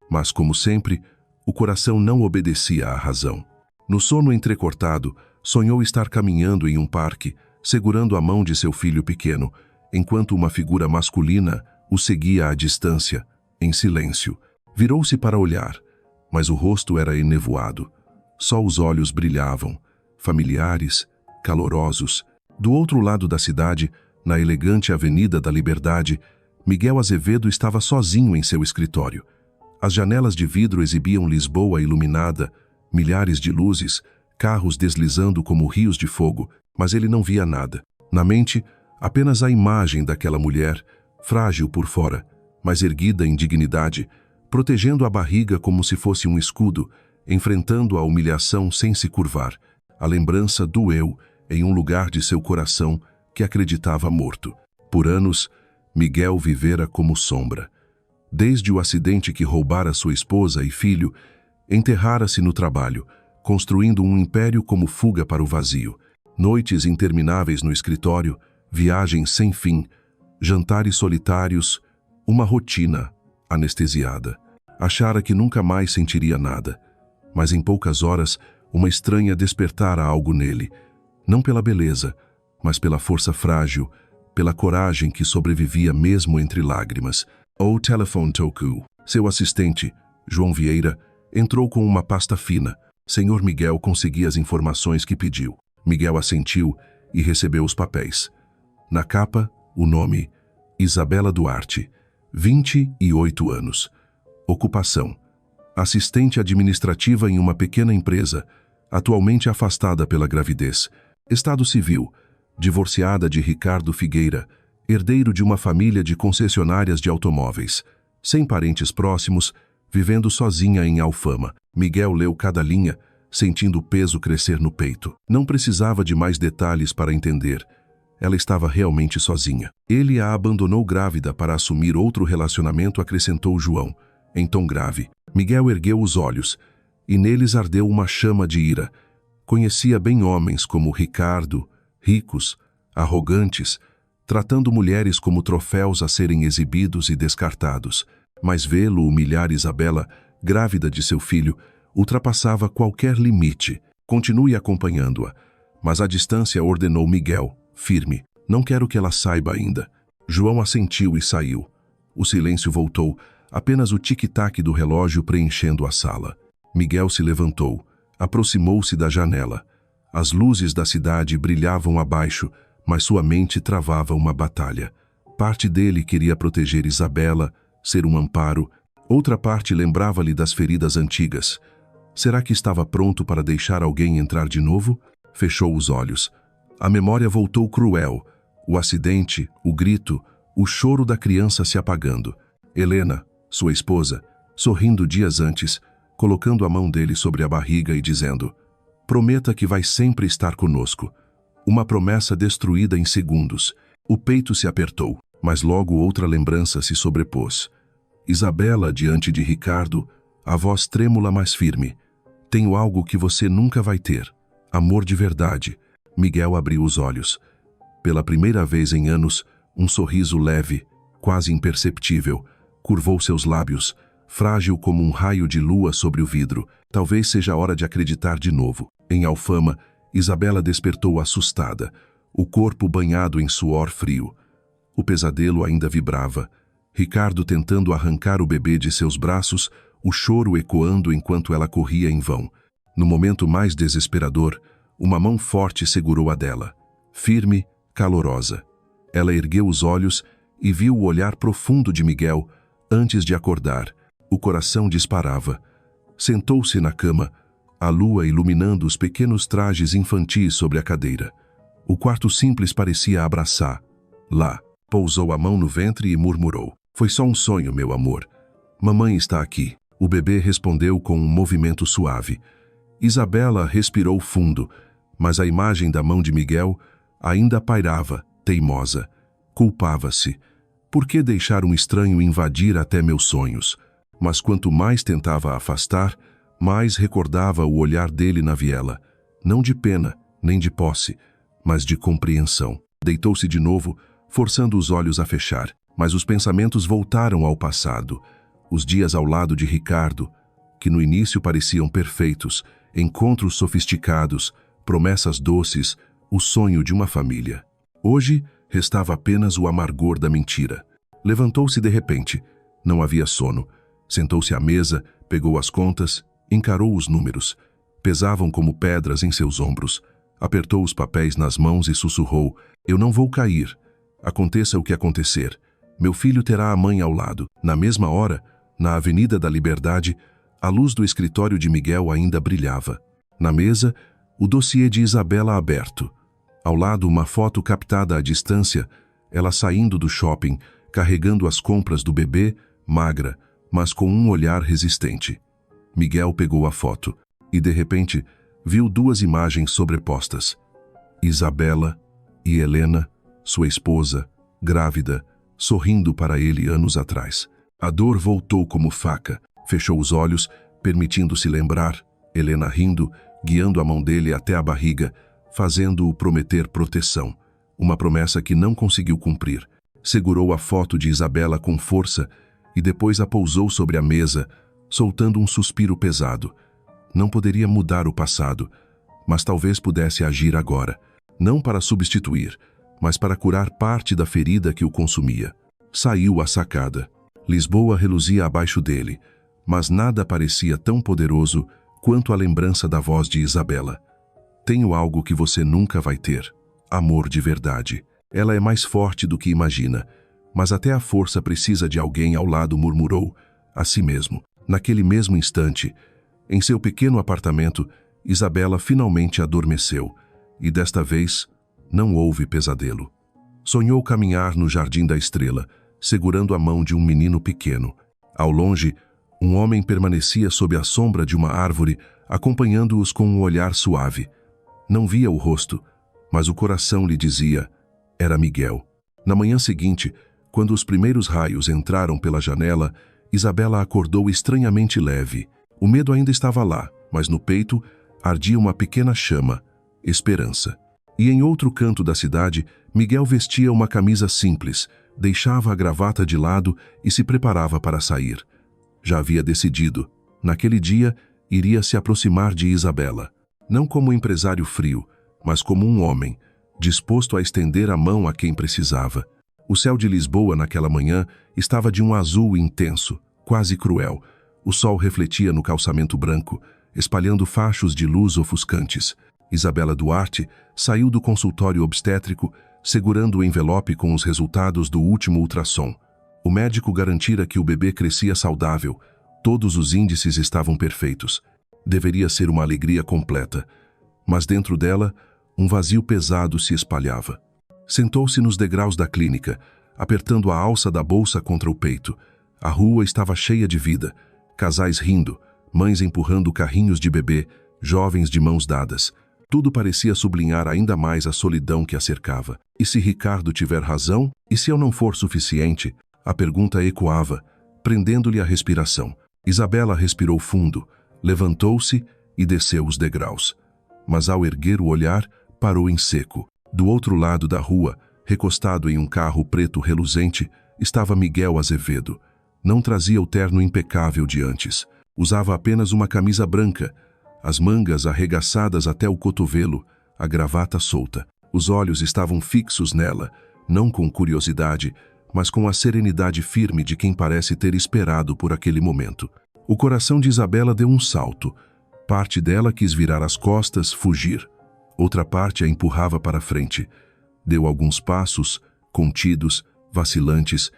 Mas, como sempre, o coração não obedecia à razão. No sono entrecortado, sonhou estar caminhando em um parque, segurando a mão de seu filho pequeno, enquanto uma figura masculina o seguia à distância, em silêncio. Virou-se para olhar, mas o rosto era enevoado. Só os olhos brilhavam, familiares, calorosos. Do outro lado da cidade, na elegante Avenida da Liberdade, Miguel Azevedo estava sozinho em seu escritório. As janelas de vidro exibiam Lisboa iluminada, milhares de luzes, carros deslizando como rios de fogo, mas ele não via nada. Na mente, apenas a imagem daquela mulher, frágil por fora, mas erguida em dignidade, protegendo a barriga como se fosse um escudo, enfrentando a humilhação sem se curvar. A lembrança doeu em um lugar de seu coração que acreditava morto. Por anos, Miguel vivera como sombra. Desde o acidente que roubara sua esposa e filho, enterrara-se no trabalho, construindo um império como fuga para o vazio. Noites intermináveis no escritório, viagens sem fim, jantares solitários, uma rotina anestesiada. Achara que nunca mais sentiria nada, mas em poucas horas uma estranha despertara algo nele, não pela beleza, mas pela força frágil, pela coragem que sobrevivia mesmo entre lágrimas. O telefone tocou. Seu assistente, João Vieira, entrou com uma pasta fina. Senhor Miguel conseguia as informações que pediu. Miguel assentiu e recebeu os papéis. Na capa, o nome: Isabela Duarte, 28 anos. Ocupação: assistente administrativa em uma pequena empresa, atualmente afastada pela gravidez. Estado civil: divorciada de Ricardo Figueira, herdeiro de uma família de concessionárias de automóveis. Sem parentes próximos, vivendo sozinha em Alfama. Miguel leu cada linha, sentindo o peso crescer no peito. Não precisava de mais detalhes para entender. Ela estava realmente sozinha. Ele a abandonou grávida para assumir outro relacionamento, acrescentou João, em tom grave. Miguel ergueu os olhos, e neles ardeu uma chama de ira. Conhecia bem homens como Ricardo, ricos, arrogantes, tratando mulheres como troféus a serem exibidos e descartados. Mas vê-lo humilhar Isabela, grávida de seu filho, ultrapassava qualquer limite. Continue acompanhando-a. Mas à distância ordenou Miguel, firme: "Não quero que ela saiba ainda." João assentiu e saiu. O silêncio voltou, apenas o tic-tac do relógio preenchendo a sala. Miguel se levantou, aproximou-se da janela. As luzes da cidade brilhavam abaixo, mas sua mente travava uma batalha. Parte dele queria proteger Isabela, ser um amparo. Outra parte lembrava-lhe das feridas antigas. Será que estava pronto para deixar alguém entrar de novo? Fechou os olhos. A memória voltou cruel. O acidente, o grito, o choro da criança se apagando. Helena, sua esposa, sorrindo dias antes, colocando a mão dele sobre a barriga e dizendo: "Prometa que vai sempre estar conosco." Uma promessa destruída em segundos. O peito se apertou, mas logo outra lembrança se sobrepôs. Isabela diante de Ricardo, a voz trêmula mais firme: "Tenho algo que você nunca vai ter. Amor de verdade." Miguel abriu os olhos. Pela primeira vez em anos, um sorriso leve, quase imperceptível, curvou seus lábios, frágil como um raio de lua sobre o vidro. Talvez seja a hora de acreditar de novo. Em Alfama, Isabela despertou assustada, o corpo banhado em suor frio. O pesadelo ainda vibrava. Ricardo tentando arrancar o bebê de seus braços, o choro ecoando enquanto ela corria em vão. No momento mais desesperador, uma mão forte segurou a dela. Firme, calorosa. Ela ergueu os olhos e viu o olhar profundo de Miguel antes de acordar. O coração disparava. Sentou-se na cama, a lua iluminando os pequenos trajes infantis sobre a cadeira. O quarto simples parecia abraçar. Lá, pousou a mão no ventre e murmurou: "Foi só um sonho, meu amor. Mamãe está aqui." O bebê respondeu com um movimento suave. Isabela respirou fundo, mas a imagem da mão de Miguel ainda pairava, teimosa. Culpava-se. Por que deixar um estranho invadir até meus sonhos? Mas quanto mais tentava afastar, mais recordava o olhar dele na viela. Não de pena, nem de posse, mas de compreensão. Deitou-se de novo, forçando os olhos a fechar, mas os pensamentos voltaram ao passado. Os dias ao lado de Ricardo, que no início pareciam perfeitos, encontros sofisticados, promessas doces, o sonho de uma família. Hoje, restava apenas o amargor da mentira. Levantou-se de repente. Não havia sono. Sentou-se à mesa, pegou as contas, encarou os números. Pesavam como pedras em seus ombros. Apertou os papéis nas mãos e sussurrou: "Eu não vou cair. Aconteça o que acontecer. Meu filho terá a mãe ao lado." Na mesma hora, na Avenida da Liberdade, a luz do escritório de Miguel ainda brilhava. Na mesa, o dossiê de Isabela aberto. Ao lado, uma foto captada à distância, ela saindo do shopping, carregando as compras do bebê, magra, mas com um olhar resistente. Miguel pegou a foto e, de repente, viu duas imagens sobrepostas. Isabela e Helena, sua esposa, grávida, sorrindo para ele anos atrás. A dor voltou como faca. Fechou os olhos, permitindo-se lembrar, Helena rindo, guiando a mão dele até a barriga, fazendo-o prometer proteção. Uma promessa que não conseguiu cumprir. Segurou a foto de Isabela com força e depois a pousou sobre a mesa, soltando um suspiro pesado. Não poderia mudar o passado, mas talvez pudesse agir agora. Não para substituir, mas para curar parte da ferida que o consumia. Saiu à sacada. Lisboa reluzia abaixo dele, mas nada parecia tão poderoso quanto a lembrança da voz de Isabela. "Tenho algo que você nunca vai ter. Amor de verdade. Ela é mais forte do que imagina, mas até a força precisa de alguém ao lado", murmurou a si mesmo. Naquele mesmo instante, em seu pequeno apartamento, Isabela finalmente adormeceu, e desta vez não houve pesadelo. Sonhou caminhar no Jardim da Estrela, segurando a mão de um menino pequeno. Ao longe, um homem permanecia sob a sombra de uma árvore, acompanhando-os com um olhar suave. Não via o rosto, mas o coração lhe dizia: era Miguel. Na manhã seguinte, quando os primeiros raios entraram pela janela, Isabela acordou estranhamente leve. O medo ainda estava lá, mas no peito ardia uma pequena chama, esperança. E em outro canto da cidade, Miguel vestia uma camisa simples, deixava a gravata de lado e se preparava para sair. Já havia decidido, naquele dia, iria se aproximar de Isabela. Não como empresário frio, mas como um homem, disposto a estender a mão a quem precisava. O céu de Lisboa naquela manhã estava de um azul intenso, quase cruel. O sol refletia no calçamento branco, espalhando fachos de luz ofuscantes. Isabela Duarte saiu do consultório obstétrico, segurando o envelope com os resultados do último ultrassom. O médico garantira que o bebê crescia saudável. Todos os índices estavam perfeitos. Deveria ser uma alegria completa. Mas dentro dela, um vazio pesado se espalhava. Sentou-se nos degraus da clínica, apertando a alça da bolsa contra o peito. A rua estava cheia de vida. Casais rindo, mães empurrando carrinhos de bebê, jovens de mãos dadas. Tudo parecia sublinhar ainda mais a solidão que a cercava. E se Ricardo tiver razão? E se eu não for suficiente? A pergunta ecoava, prendendo-lhe a respiração. Isabela respirou fundo, levantou-se e desceu os degraus. Mas ao erguer o olhar, parou em seco. Do outro lado da rua, recostado em um carro preto reluzente, estava Miguel Azevedo. Não trazia o terno impecável de antes. Usava apenas uma camisa branca, as mangas arregaçadas até o cotovelo, a gravata solta. Os olhos estavam fixos nela, não com curiosidade, mas com a serenidade firme de quem parece ter esperado por aquele momento. O coração de Isabela deu um salto. Parte dela quis virar as costas, fugir. Outra parte a empurrava para frente. Deu alguns passos, contidos, vacilantes.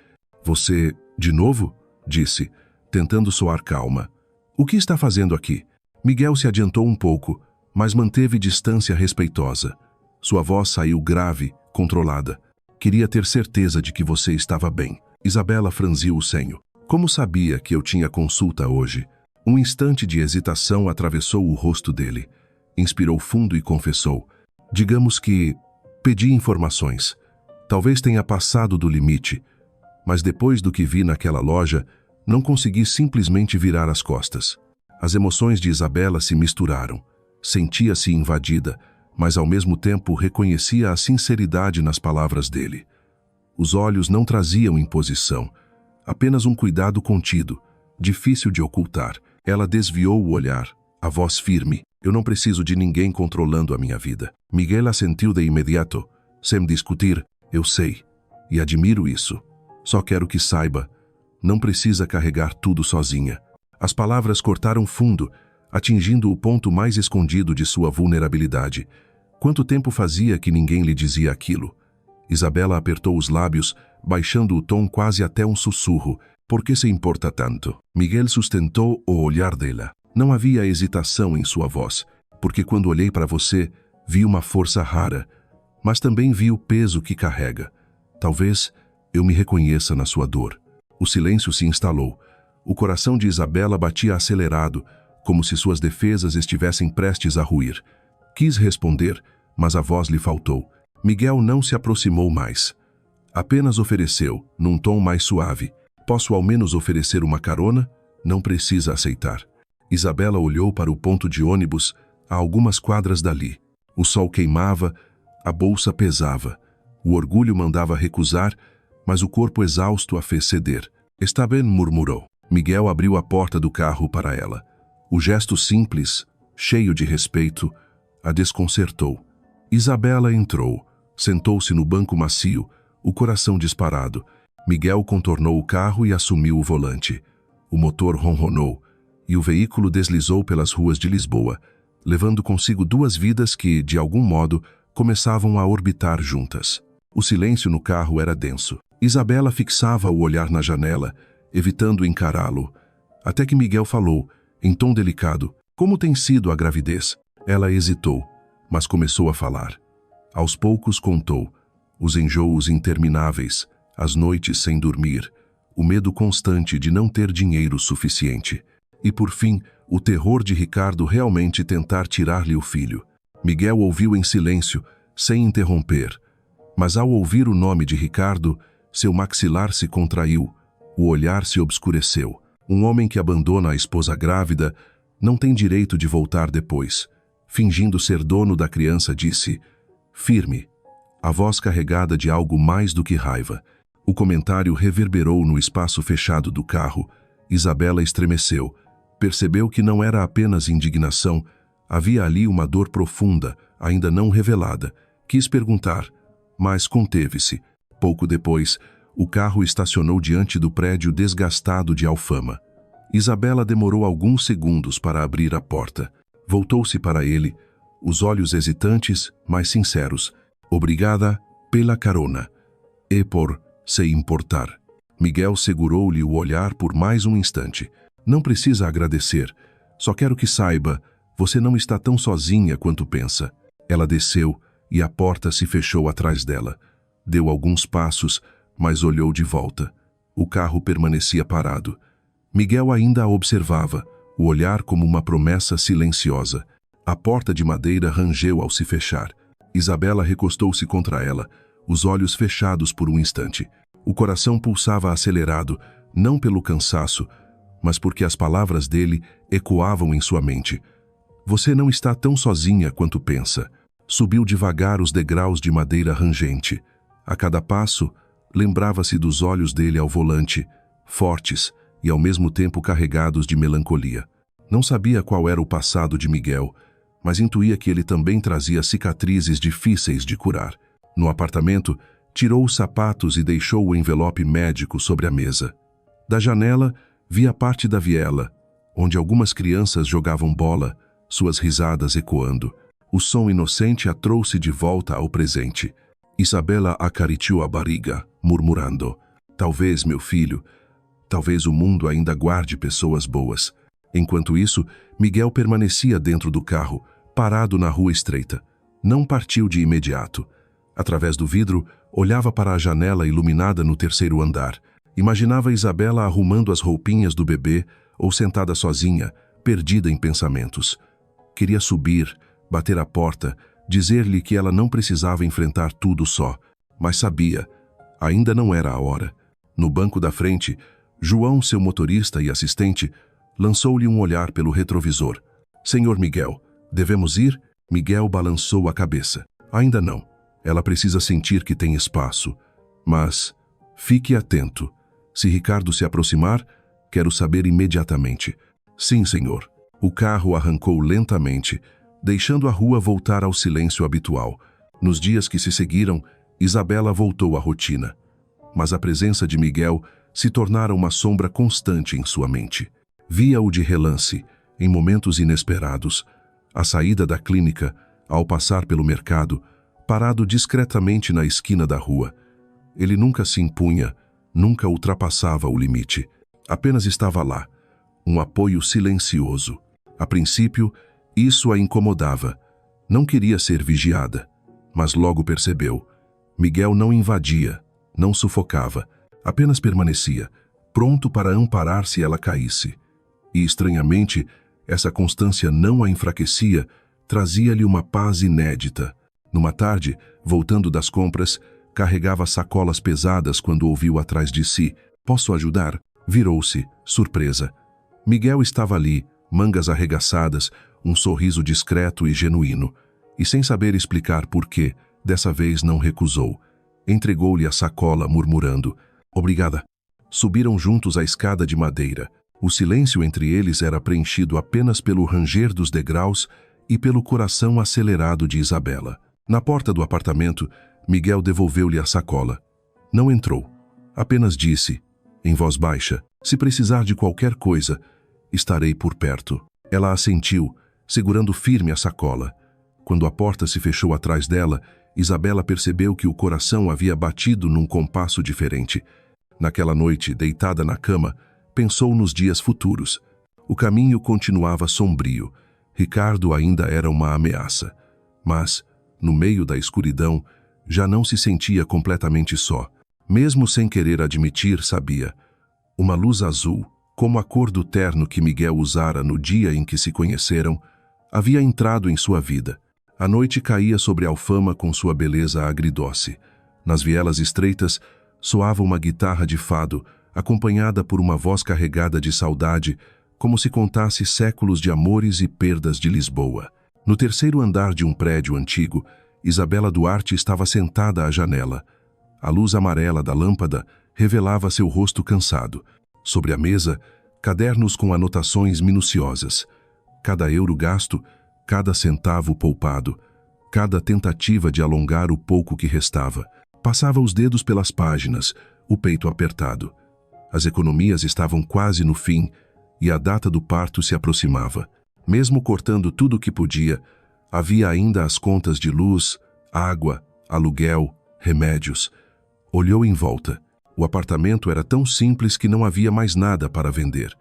Você, de novo? Disse, tentando soar calma. O que está fazendo aqui? Miguel se adiantou um pouco, mas manteve distância respeitosa. Sua voz saiu grave, controlada. Queria ter certeza de que você estava bem. Isabela franziu o senho. Como sabia que eu tinha consulta hoje? Um instante de hesitação atravessou o rosto dele. Inspirou fundo e confessou. Digamos que pedi informações. Talvez tenha passado do limite, mas depois do que vi naquela loja, não consegui simplesmente virar as costas. As emoções de Isabela se misturaram. Sentia-se invadida, mas ao mesmo tempo reconhecia a sinceridade nas palavras dele. Os olhos não traziam imposição, apenas um cuidado contido, difícil de ocultar. Ela desviou o olhar, a voz firme. Eu não preciso de ninguém controlando a minha vida. Miguel assentiu de imediato, sem discutir. Eu sei, e admiro isso. Só quero que saiba, não precisa carregar tudo sozinha. As palavras cortaram fundo, atingindo o ponto mais escondido de sua vulnerabilidade. Quanto tempo fazia que ninguém lhe dizia aquilo? Isabela apertou os lábios, baixando o tom quase até um sussurro. Por que se importa tanto? Miguel sustentou o olhar dela. Não havia hesitação em sua voz, porque quando olhei para você, vi uma força rara, mas também vi o peso que carrega. Talvez eu me reconheça na sua dor. O silêncio se instalou. O coração de Isabela batia acelerado, como se suas defesas estivessem prestes a ruir. Quis responder, mas a voz lhe faltou. Miguel não se aproximou mais. Apenas ofereceu, num tom mais suave. Posso ao menos oferecer uma carona? Não precisa aceitar. Isabela olhou para o ponto de ônibus, a algumas quadras dali. O sol queimava, a bolsa pesava. O orgulho mandava recusar, mas o corpo exausto a fez ceder. Está bem, murmurou. Miguel abriu a porta do carro para ela. O gesto simples, cheio de respeito, a desconcertou. Isabela entrou, sentou-se no banco macio, o coração disparado. Miguel contornou o carro e assumiu o volante. O motor ronronou, e o veículo deslizou pelas ruas de Lisboa, levando consigo duas vidas que, de algum modo, começavam a orbitar juntas. O silêncio no carro era denso. Isabela fixava o olhar na janela, evitando encará-lo, até que Miguel falou, em tom delicado, como tem sido a gravidez? Ela hesitou, mas começou a falar. Aos poucos contou, os enjoos intermináveis, as noites sem dormir, o medo constante de não ter dinheiro suficiente. E, por fim, o terror de Ricardo realmente tentar tirar-lhe o filho. Miguel ouviu em silêncio, sem interromper. Mas ao ouvir o nome de Ricardo, seu maxilar se contraiu, o olhar se obscureceu. Um homem que abandona a esposa grávida não tem direito de voltar depois. Fingindo ser dono da criança, disse, firme, a voz carregada de algo mais do que raiva. O comentário reverberou no espaço fechado do carro. Isabela estremeceu. Percebeu que não era apenas indignação, havia ali uma dor profunda, ainda não revelada. Quis perguntar, mas conteve-se. Pouco depois, o carro estacionou diante do prédio desgastado de Alfama. Isabela demorou alguns segundos para abrir a porta. Voltou-se para ele, os olhos hesitantes, mas sinceros. Obrigada pela carona. E por se importar. Miguel segurou-lhe o olhar por mais um instante. Não precisa agradecer. Só quero que saiba, você não está tão sozinha quanto pensa. Ela desceu e a porta se fechou atrás dela. Deu alguns passos, mas olhou de volta. O carro permanecia parado. Miguel ainda a observava, o olhar como uma promessa silenciosa. A porta de madeira rangeu ao se fechar. Isabela recostou-se contra ela, os olhos fechados por um instante. O coração pulsava acelerado, não pelo cansaço, mas porque as palavras dele ecoavam em sua mente. Você não está tão sozinha quanto pensa. Subiu devagar os degraus de madeira rangente. A cada passo, lembrava-se dos olhos dele ao volante, fortes e ao mesmo tempo carregados de melancolia. Não sabia qual era o passado de Miguel, mas intuía que ele também trazia cicatrizes difíceis de curar. No apartamento, tirou os sapatos e deixou o envelope médico sobre a mesa. Da janela, via parte da viela, onde algumas crianças jogavam bola, suas risadas ecoando. O som inocente a trouxe de volta ao presente. Isabela acariciou a barriga, murmurando: talvez, meu filho, talvez o mundo ainda guarde pessoas boas. Enquanto isso, Miguel permanecia dentro do carro, parado na rua estreita. Não partiu de imediato. Através do vidro, olhava para a janela iluminada no terceiro andar. Imaginava Isabela arrumando as roupinhas do bebê ou sentada sozinha, perdida em pensamentos. Queria subir, bater a porta, dizer-lhe que ela não precisava enfrentar tudo só, mas sabia, ainda não era a hora. No banco da frente, João, seu motorista e assistente, lançou-lhe um olhar pelo retrovisor. Senhor Miguel, devemos ir? Miguel balançou a cabeça. Ainda não. Ela precisa sentir que tem espaço. Mas fique atento. Se Ricardo se aproximar, quero saber imediatamente. Sim, senhor. O carro arrancou lentamente, deixando a rua voltar ao silêncio habitual. Nos dias que se seguiram, Isabela voltou à rotina. Mas a presença de Miguel se tornara uma sombra constante em sua mente. Via-o de relance, em momentos inesperados, à saída da clínica, ao passar pelo mercado, parado discretamente na esquina da rua. Ele nunca se impunha, nunca ultrapassava o limite. Apenas estava lá, um apoio silencioso. A princípio, isso a incomodava. Não queria ser vigiada, mas logo percebeu. Miguel não invadia, não sufocava, apenas permanecia, pronto para amparar se ela caísse. E, estranhamente, essa constância não a enfraquecia, trazia-lhe uma paz inédita. Numa tarde, voltando das compras, carregava sacolas pesadas quando ouviu atrás de si: "Posso ajudar?" Virou-se, surpresa. Miguel estava ali, mangas arregaçadas, um sorriso discreto e genuíno. E sem saber explicar por quê, dessa vez não recusou. Entregou-lhe a sacola, murmurando: "Obrigada." Subiram juntos a escada de madeira. O silêncio entre eles era preenchido apenas pelo ranger dos degraus e pelo coração acelerado de Isabela. Na porta do apartamento, Miguel devolveu-lhe a sacola. Não entrou. Apenas disse, em voz baixa: "Se precisar de qualquer coisa, estarei por perto." Ela assentiu, segurando firme a sacola. Quando a porta se fechou atrás dela, Isabela percebeu que o coração havia batido num compasso diferente. Naquela noite, deitada na cama, pensou nos dias futuros. O caminho continuava sombrio. Ricardo ainda era uma ameaça. Mas, no meio da escuridão, já não se sentia completamente só. Mesmo sem querer admitir, sabia. Uma luz azul, como a cor do terno que Miguel usara no dia em que se conheceram, havia entrado em sua vida. A noite caía sobre Alfama com sua beleza agridoce. Nas vielas estreitas, soava uma guitarra de fado, acompanhada por uma voz carregada de saudade, como se contasse séculos de amores e perdas de Lisboa. No terceiro andar de um prédio antigo, Isabela Duarte estava sentada à janela. A luz amarela da lâmpada revelava seu rosto cansado. Sobre a mesa, cadernos com anotações minuciosas. Cada euro gasto, cada centavo poupado, cada tentativa de alongar o pouco que restava. Passava os dedos pelas páginas, o peito apertado. As economias estavam quase no fim e a data do parto se aproximava. Mesmo cortando tudo o que podia, havia ainda as contas de luz, água, aluguel, remédios. Olhou em volta. O apartamento era tão simples que não havia mais nada para vender.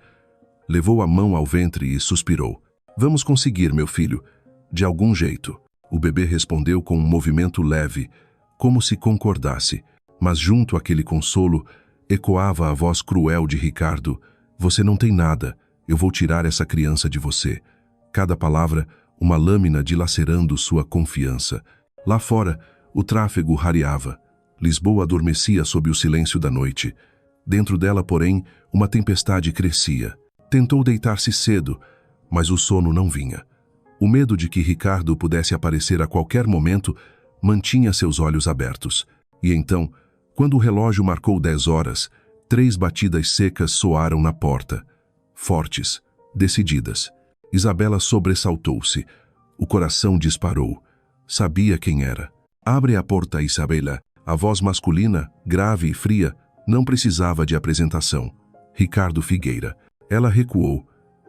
Levou a mão ao ventre e suspirou. "Vamos conseguir, meu filho, de algum jeito." O bebê respondeu com um movimento leve, como se concordasse, mas junto àquele consolo ecoava a voz cruel de Ricardo: "Você não tem nada, eu vou tirar essa criança de você." Cada palavra, uma lâmina dilacerando sua confiança. Lá fora, o tráfego rareava. Lisboa adormecia sob o silêncio da noite. Dentro dela, porém, uma tempestade crescia. Tentou deitar-se cedo, mas o sono não vinha. O medo de que Ricardo pudesse aparecer a qualquer momento mantinha seus olhos abertos. E então, quando o relógio marcou 10 horas, 3 batidas secas soaram na porta. Fortes, decididas. Isabela sobressaltou-se. O coração disparou. Sabia quem era. "Abre a porta, Isabela." A voz masculina, grave e fria, não precisava de apresentação. Ricardo Figueira. Ela recuou,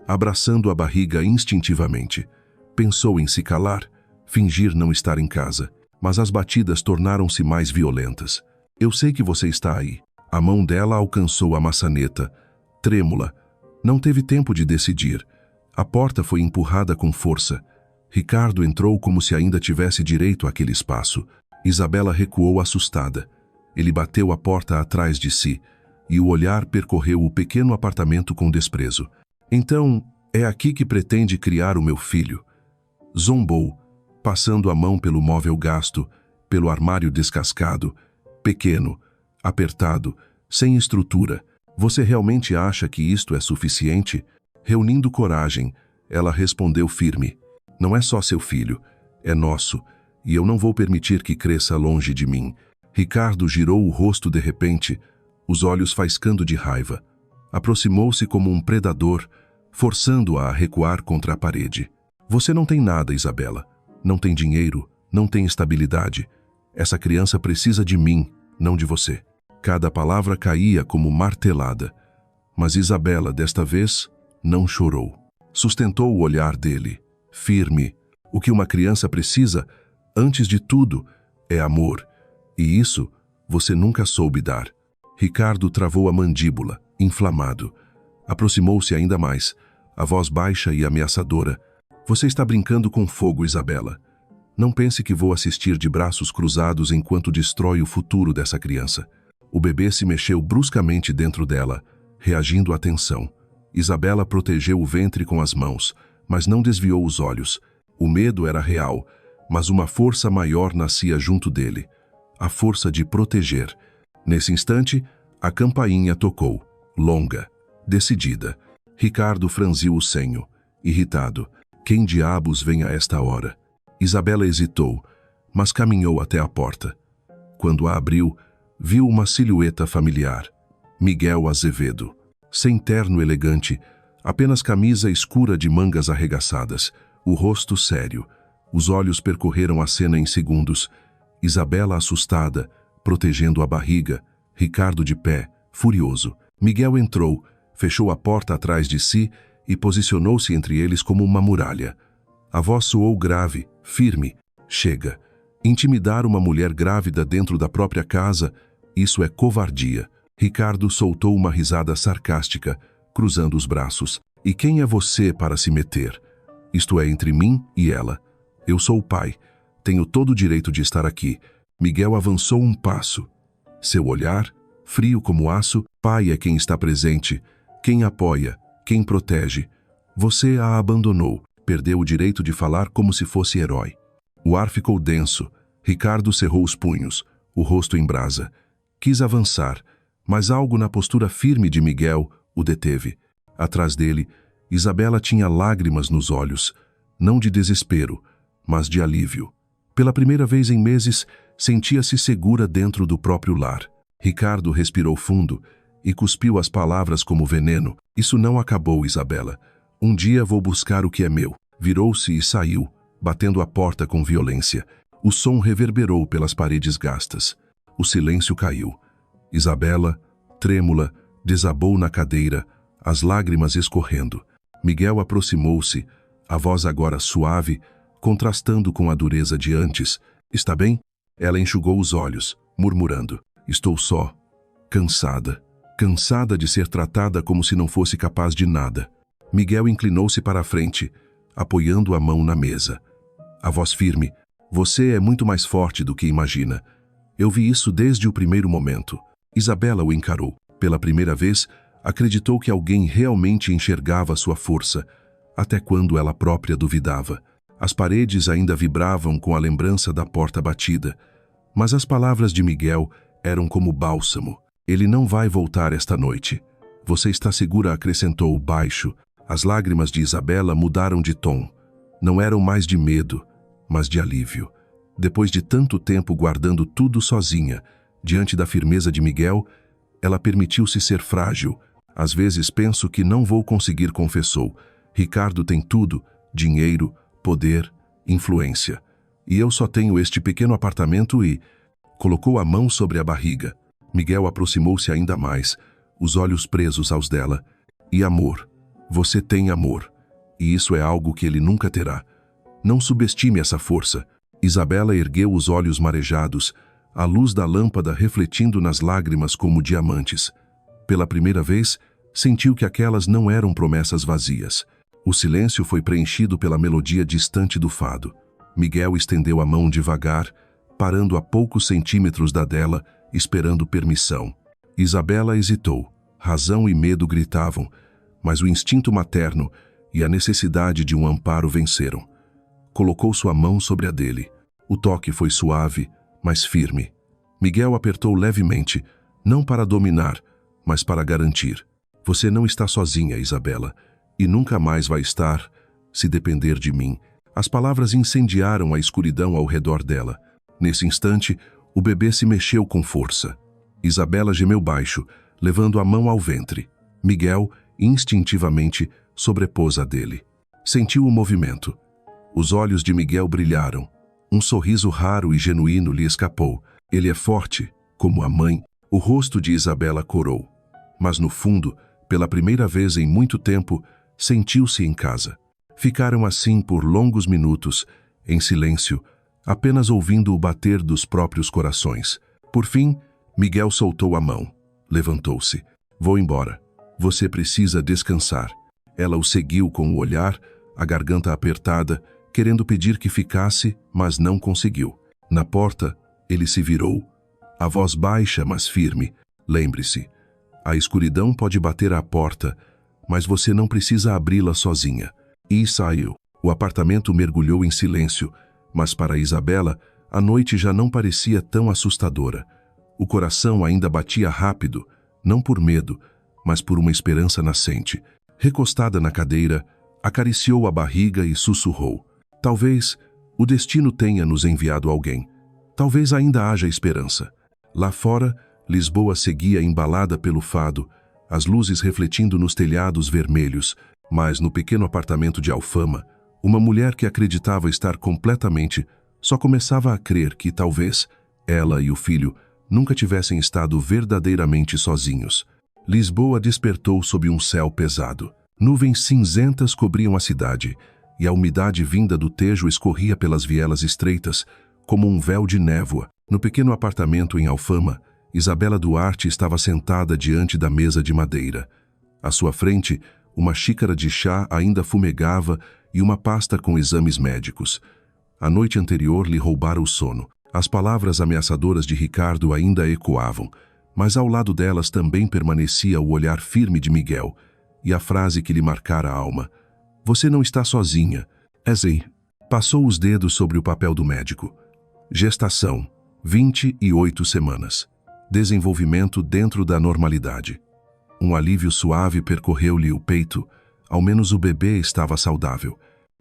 abraçando a barriga instintivamente. Pensou em se calar, fingir não estar em casa. mas as batidas tornaram-se mais violentas. Eu sei que você está aí. A mão dela alcançou a maçaneta, trêmula. Não teve tempo de decidir. A porta foi empurrada com força. Ricardo entrou como se ainda tivesse direito àquele espaço. Isabela recuou assustada. Ele bateu a porta atrás de si, e o olhar percorreu o pequeno apartamento com desprezo. Então, é aqui que pretende criar o meu filho? Zombou, passando a mão pelo móvel gasto, pelo armário descascado, pequeno, apertado, sem estrutura. Você realmente acha que isto é suficiente? Reunindo coragem, ela respondeu firme. Não é só seu filho, é nosso, e eu não vou permitir que cresça longe de mim. Ricardo girou o rosto de repente, os olhos faiscando de raiva. Aproximou-se como um predador, forçando-a a recuar contra a parede. Você não tem nada, Isabela. Não tem dinheiro, não tem estabilidade. Essa criança precisa de mim, não de você. Cada palavra caía como martelada. Mas Isabela, desta vez, não chorou. Sustentou o olhar dele, firme. O que uma criança precisa, antes de tudo, é amor. E isso você nunca soube dar. Ricardo travou a mandíbula, inflamado. Aproximou-se ainda mais, a voz baixa e ameaçadora. Você está brincando com fogo, Isabela. Não pense que vou assistir de braços cruzados enquanto destrói o futuro dessa criança. O bebê se mexeu bruscamente dentro dela, reagindo à tensão. Isabela protegeu o ventre com as mãos, mas não desviou os olhos. O medo era real, mas uma força maior nascia junto dele. A força de proteger. Nesse instante, a campainha tocou, longa, decidida. Ricardo franziu o senho, irritado. Quem diabos vem a esta hora? Isabela hesitou, mas caminhou até a porta. Quando a abriu, viu uma silhueta familiar. Miguel Azevedo. Sem terno elegante, apenas camisa escura de mangas arregaçadas, o rosto sério. Os olhos percorreram a cena em segundos. Isabela assustada, protegendo a barriga, Ricardo de pé, furioso. Miguel entrou, fechou a porta atrás de si e posicionou-se entre eles como uma muralha. A voz soou grave, firme. Chega. Intimidar uma mulher grávida dentro da própria casa, isso é covardia. Ricardo soltou uma risada sarcástica, cruzando os braços. E quem é você para se meter? Isto é entre mim e ela. Eu sou o pai. Tenho todo o direito de estar aqui. Miguel avançou um passo. Seu olhar, frio como aço, pai é quem está presente, quem apoia, quem protege. Você a abandonou, perdeu o direito de falar como se fosse herói. O ar ficou denso. Ricardo cerrou os punhos, o rosto em brasa. Quis avançar, mas algo na postura firme de Miguel o deteve. Atrás dele, Isabela tinha lágrimas nos olhos, não de desespero, mas de alívio. Pela primeira vez em meses, sentia-se segura dentro do próprio lar. Ricardo respirou fundo e cuspiu as palavras como veneno. Isso não acabou, Isabela. Um dia vou buscar o que é meu. Virou-se e saiu, batendo a porta com violência. O som reverberou pelas paredes gastas. O silêncio caiu. Isabela, trêmula, desabou na cadeira, as lágrimas escorrendo. Miguel aproximou-se, a voz agora suave, contrastando com a dureza de antes. Está bem? Ela enxugou os olhos, murmurando. Estou só, cansada. Cansada de ser tratada como se não fosse capaz de nada. Miguel inclinou-se para a frente, apoiando a mão na mesa. A voz firme. Você é muito mais forte do que imagina. Eu vi isso desde o primeiro momento. Isabela o encarou. Pela primeira vez, acreditou que alguém realmente enxergava sua força, até quando ela própria duvidava. As paredes ainda vibravam com a lembrança da porta batida, mas as palavras de Miguel eram como bálsamo. Ele não vai voltar esta noite. Você está segura, acrescentou baixo. As lágrimas de Isabela mudaram de tom. Não eram mais de medo, mas de alívio. Depois de tanto tempo guardando tudo sozinha, diante da firmeza de Miguel, ela permitiu-se ser frágil. Às vezes penso que não vou conseguir, confessou. Ricardo tem tudo, dinheiro, poder, influência. E eu só tenho este pequeno apartamento e... Colocou a mão sobre a barriga. Miguel aproximou-se ainda mais, os olhos presos aos dela. E amor. Você tem amor. E isso é algo que ele nunca terá. Não subestime essa força. Isabela ergueu os olhos marejados, a luz da lâmpada refletindo nas lágrimas como diamantes. Pela primeira vez, sentiu que aquelas não eram promessas vazias. O silêncio foi preenchido pela melodia distante do fado. Miguel estendeu a mão devagar, parando a poucos centímetros da dela, esperando permissão. Isabela hesitou. Razão e medo gritavam, mas o instinto materno e a necessidade de um amparo venceram. Colocou sua mão sobre a dele. O toque foi suave, mas firme. Miguel apertou levemente, não para dominar, mas para garantir. Você não está sozinha, Isabela, e nunca mais vai estar, se depender de mim. As palavras incendiaram a escuridão ao redor dela. Nesse instante, o bebê se mexeu com força. Isabela gemeu baixo, levando a mão ao ventre. Miguel, instintivamente, sobrepôs a dele. Sentiu o movimento. Os olhos de Miguel brilharam. Um sorriso raro e genuíno lhe escapou. Ele é forte, como a mãe. O rosto de Isabela corou. Mas no fundo, pela primeira vez em muito tempo, sentiu-se em casa. Ficaram assim por longos minutos, em silêncio, apenas ouvindo o bater dos próprios corações. Por fim, Miguel soltou a mão. Levantou-se. Vou embora. Você precisa descansar. Ela o seguiu com o olhar, a garganta apertada, querendo pedir que ficasse, mas não conseguiu. Na porta, ele se virou. A voz baixa, mas firme. Lembre-se, a escuridão pode bater à porta, mas você não precisa abri-la sozinha. E saiu. O apartamento mergulhou em silêncio, mas para Isabela, a noite já não parecia tão assustadora. O coração ainda batia rápido, não por medo, mas por uma esperança nascente. Recostada na cadeira, acariciou a barriga e sussurrou. Talvez o destino tenha nos enviado alguém. Talvez ainda haja esperança. Lá fora, Lisboa seguia embalada pelo fado, as luzes refletindo nos telhados vermelhos, mas no pequeno apartamento de Alfama, uma mulher que acreditava estar completamente, só começava a crer que talvez ela e o filho nunca tivessem estado verdadeiramente sozinhos. Lisboa despertou sob um céu pesado. Nuvens cinzentas cobriam a cidade, e a umidade vinda do Tejo escorria pelas vielas estreitas, como um véu de névoa. No pequeno apartamento em Alfama, Isabela Duarte estava sentada diante da mesa de madeira. À sua frente, uma xícara de chá ainda fumegava e uma pasta com exames médicos. A noite anterior lhe roubara o sono. As palavras ameaçadoras de Ricardo ainda ecoavam, mas ao lado delas também permanecia o olhar firme de Miguel e a frase que lhe marcara a alma. Você não está sozinha. Ezei. Passou os dedos sobre o papel do médico. Gestação, 28 semanas. Desenvolvimento dentro da normalidade. Um alívio suave percorreu-lhe o peito. Ao menos o bebê estava saudável.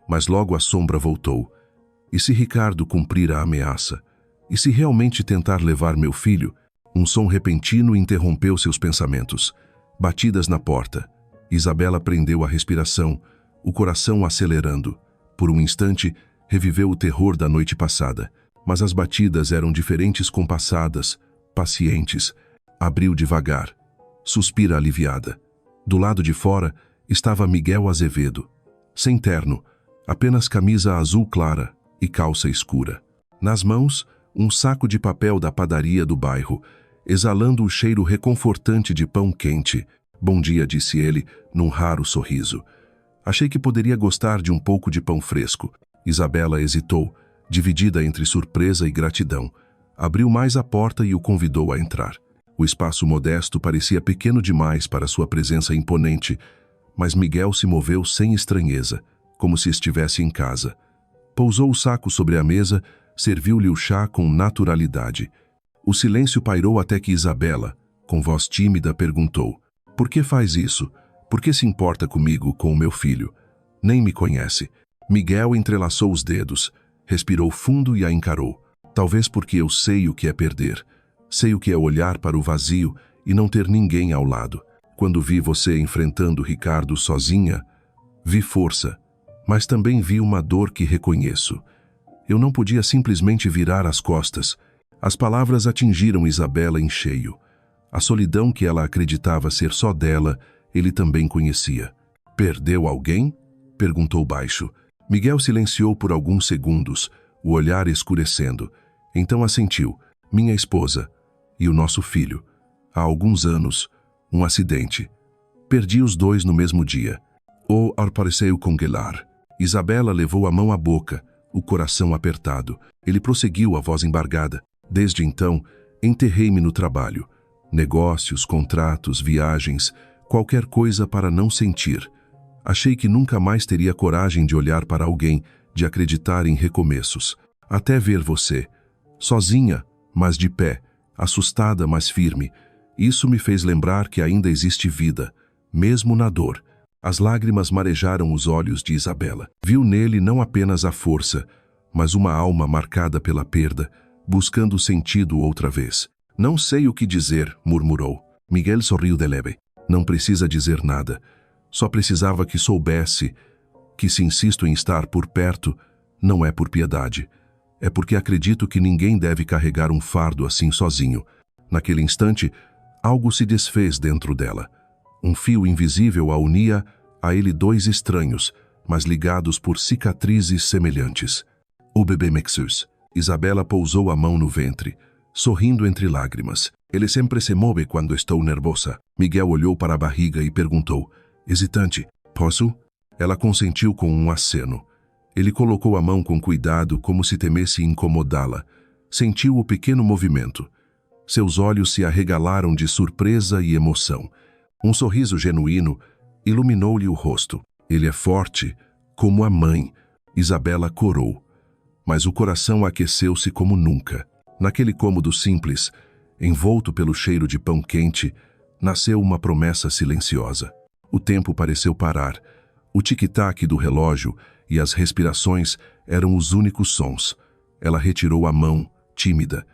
Mas logo a sombra voltou. E se Ricardo cumprir a ameaça? E se realmente tentar levar meu filho? Um som repentino interrompeu seus pensamentos. Batidas na porta. Isabela prendeu a respiração, o coração acelerando. Por um instante, reviveu o terror da noite passada. Mas as batidas eram diferentes, compassadas, pacientes. Abriu devagar. Suspira aliviada. Do lado de fora estava Miguel Azevedo. Sem terno, apenas camisa azul clara e calça escura. Nas mãos, um saco de papel da padaria do bairro, exalando o cheiro reconfortante de pão quente. Bom dia, disse ele, num raro sorriso. Achei que poderia gostar de um pouco de pão fresco. Isabela hesitou, dividida entre surpresa e gratidão. Abriu mais a porta e o convidou a entrar. O espaço modesto parecia pequeno demais para sua presença imponente, mas Miguel se moveu sem estranheza, como se estivesse em casa. Pousou o saco sobre a mesa, serviu-lhe o chá com naturalidade. O silêncio pairou até que Isabela, com voz tímida, perguntou: por que faz isso? Por que se importa comigo, com o meu filho? Nem me conhece. Miguel entrelaçou os dedos, respirou fundo e a encarou. Talvez porque eu sei o que é perder. Sei o que é olhar para o vazio e não ter ninguém ao lado. Quando vi você enfrentando Ricardo sozinha, vi força, mas também vi uma dor que reconheço. Eu não podia simplesmente virar as costas. As palavras atingiram Isabela em cheio. A solidão que ela acreditava ser só dela, ele também conhecia. Perdeu alguém? Perguntou baixo. Miguel silenciou por alguns segundos, o olhar escurecendo. Então assentiu. Minha esposa e o nosso filho. Há alguns anos, um acidente. Perdi os dois no mesmo dia. O ar pareceu congelar. Isabela levou a mão à boca, o coração apertado. Ele prosseguiu, a voz embargada. Desde então, enterrei-me no trabalho. Negócios, contratos, viagens, qualquer coisa para não sentir. Achei que nunca mais teria coragem de olhar para alguém, de acreditar em recomeços. Até ver você, sozinha, mas de pé, assustada, mas firme. Isso me fez lembrar que ainda existe vida, mesmo na dor. As lágrimas marejaram os olhos de Isabela. Viu nele não apenas a força, mas uma alma marcada pela perda, buscando sentido outra vez. Não sei o que dizer, murmurou. Miguel sorriu de leve. Não precisa dizer nada. Só precisava que soubesse que se insisto em estar por perto, não é por piedade. É porque acredito que ninguém deve carregar um fardo assim sozinho. Naquele instante, algo se desfez dentro dela. Um fio invisível a unia a ele dois estranhos, mas ligados por cicatrizes semelhantes. O bebê Mexus. Isabela pousou a mão no ventre, sorrindo entre lágrimas. Ele sempre se move quando estou nervosa. Miguel olhou para a barriga e perguntou, hesitante, posso? Ela consentiu com um aceno. Ele colocou a mão com cuidado, como se temesse incomodá-la. Sentiu o pequeno movimento. Seus olhos se arregalaram de surpresa e emoção. Um sorriso genuíno iluminou-lhe o rosto. Ele é forte, como a mãe. Isabela corou. Mas o coração aqueceu-se como nunca. Naquele cômodo simples, envolto pelo cheiro de pão quente, nasceu uma promessa silenciosa. O tempo pareceu parar. O tic-tac do relógio e as respirações eram os únicos sons. Ela retirou a mão, tímida.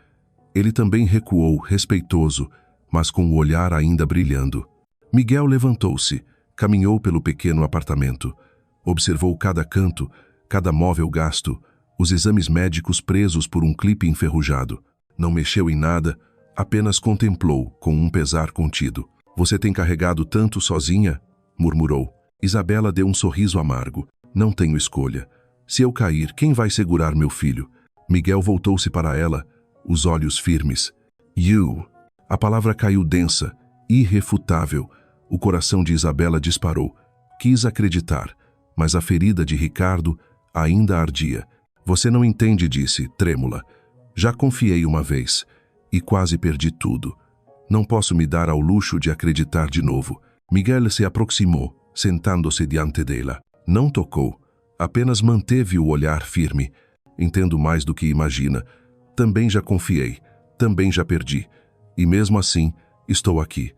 Ele também recuou, respeitoso, mas com o olhar ainda brilhando. Miguel levantou-se, caminhou pelo pequeno apartamento. Observou cada canto, cada móvel gasto, os exames médicos presos por um clipe enferrujado. Não mexeu em nada, apenas contemplou, com um pesar contido. Você tem carregado tanto sozinha? Murmurou. Isabela deu um sorriso amargo. Não tenho escolha. Se eu cair, quem vai segurar meu filho? Miguel voltou-se para ela, os olhos firmes. You. A palavra caiu densa, irrefutável. O coração de Isabela disparou. Quis acreditar, mas a ferida de Ricardo ainda ardia. Você não entende, disse, trêmula. Já confiei uma vez e quase perdi tudo. Não posso me dar ao luxo de acreditar de novo. Miguel se aproximou, sentando-se diante dela. Não tocou, apenas manteve o olhar firme. Entendo mais do que imagina. Também já confiei, também já perdi. E mesmo assim, estou aqui.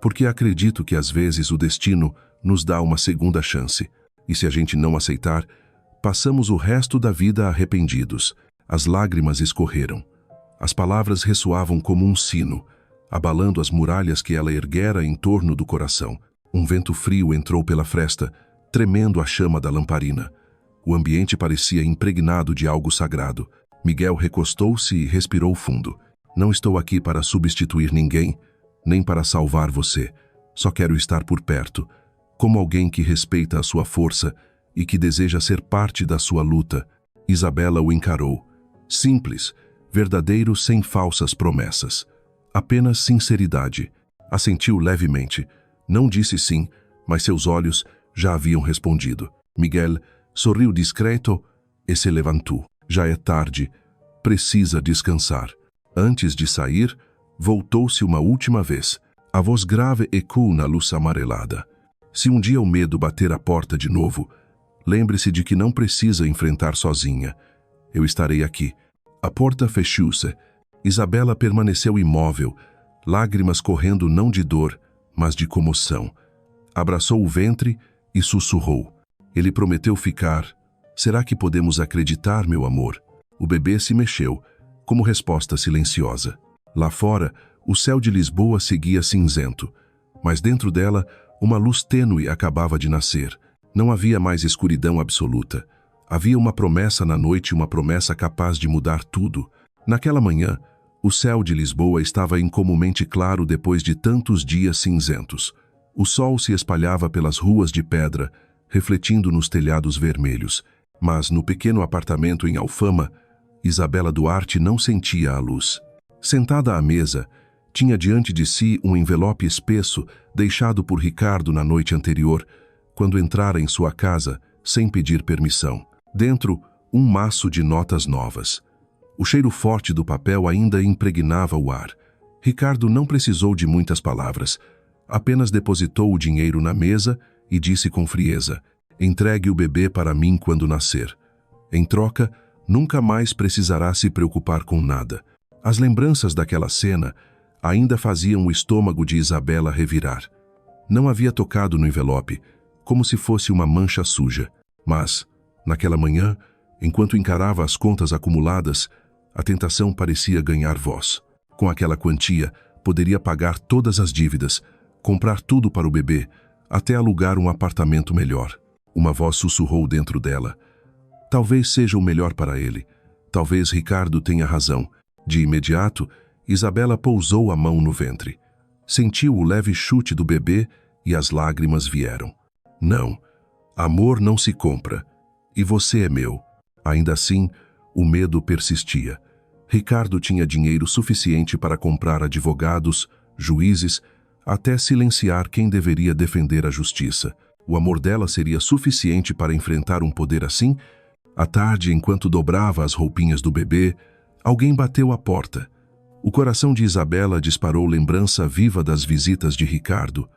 Porque acredito que às vezes o destino nos dá uma segunda chance. E se a gente não aceitar, passamos o resto da vida arrependidos. As lágrimas escorreram. As palavras ressoavam como um sino, abalando as muralhas que ela erguera em torno do coração. Um vento frio entrou pela fresta, tremendo a chama da lamparina. O ambiente parecia impregnado de algo sagrado. Miguel recostou-se e respirou fundo. Não estou aqui para substituir ninguém, nem para salvar você. Só quero estar por perto, como alguém que respeita a sua força e que deseja ser parte da sua luta. Isabela o encarou. Simples, verdadeiro, sem falsas promessas. Apenas sinceridade. Assentiu levemente. Não disse sim, mas seus olhos já haviam respondido. Miguel sorriu discreto e se levantou. Já é tarde. Precisa descansar. Antes de sair, voltou-se uma última vez. A voz grave ecoou na luz amarelada. Se um dia o medo bater a porta de novo, lembre-se de que não precisa enfrentar sozinha. Eu estarei aqui. A porta fechou-se. Isabela permaneceu imóvel, lágrimas correndo não de dor, mas de comoção. Abraçou o ventre e sussurrou. Ele prometeu ficar. Será que podemos acreditar, meu amor? O bebê se mexeu, como resposta silenciosa. Lá fora, o céu de Lisboa seguia cinzento, mas dentro dela, uma luz tênue acabava de nascer. Não havia mais escuridão absoluta. Havia uma promessa na noite, uma promessa capaz de mudar tudo. Naquela manhã, o céu de Lisboa estava incomumente claro depois de tantos dias cinzentos. O sol se espalhava pelas ruas de pedra, refletindo nos telhados vermelhos. Mas no pequeno apartamento em Alfama, Isabela Duarte não sentia a luz. Sentada à mesa, tinha diante de si um envelope espesso deixado por Ricardo na noite anterior, quando entrara em sua casa sem pedir permissão. Dentro, um maço de notas novas. O cheiro forte do papel ainda impregnava o ar. Ricardo não precisou de muitas palavras. Apenas depositou o dinheiro na mesa e disse com frieza: "Entregue o bebê para mim quando nascer. Em troca, nunca mais precisará se preocupar com nada." As lembranças daquela cena ainda faziam o estômago de Isabela revirar. Não havia tocado no envelope, como se fosse uma mancha suja. Mas, naquela manhã, enquanto encarava as contas acumuladas, a tentação parecia ganhar voz. Com aquela quantia, poderia pagar todas as dívidas, comprar tudo para o bebê, até alugar um apartamento melhor. Uma voz sussurrou dentro dela: "Talvez seja o melhor para ele. Talvez Ricardo tenha razão." De imediato, Isabela pousou a mão no ventre. Sentiu o leve chute do bebê e as lágrimas vieram. "Não, amor não se compra. E você é meu." Ainda assim, o medo persistia. Ricardo tinha dinheiro suficiente para comprar advogados, juízes, até silenciar quem deveria defender a justiça. O amor dela seria suficiente para enfrentar um poder assim? À tarde, enquanto dobrava as roupinhas do bebê, alguém bateu à porta. O coração de Isabela disparou lembrança viva das visitas de Ricardo,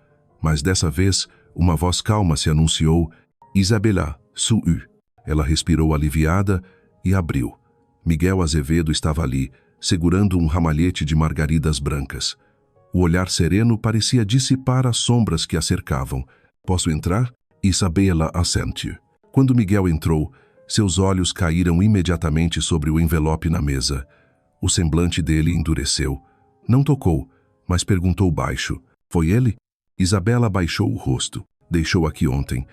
mas dessa vez, uma voz calma se anunciou: "Isabela, sou eu." Ela respirou aliviada e abriu. Miguel Azevedo estava ali, segurando um ramalhete de margaridas brancas. O olhar sereno parecia dissipar as sombras que a cercavam. "Posso entrar?" Isabela assentiu. Quando Miguel entrou, seus olhos caíram imediatamente sobre o envelope na mesa. O semblante dele endureceu. Não tocou, mas perguntou baixo: "Foi ele?" Isabela baixou o rosto. "Deixou aqui ontem.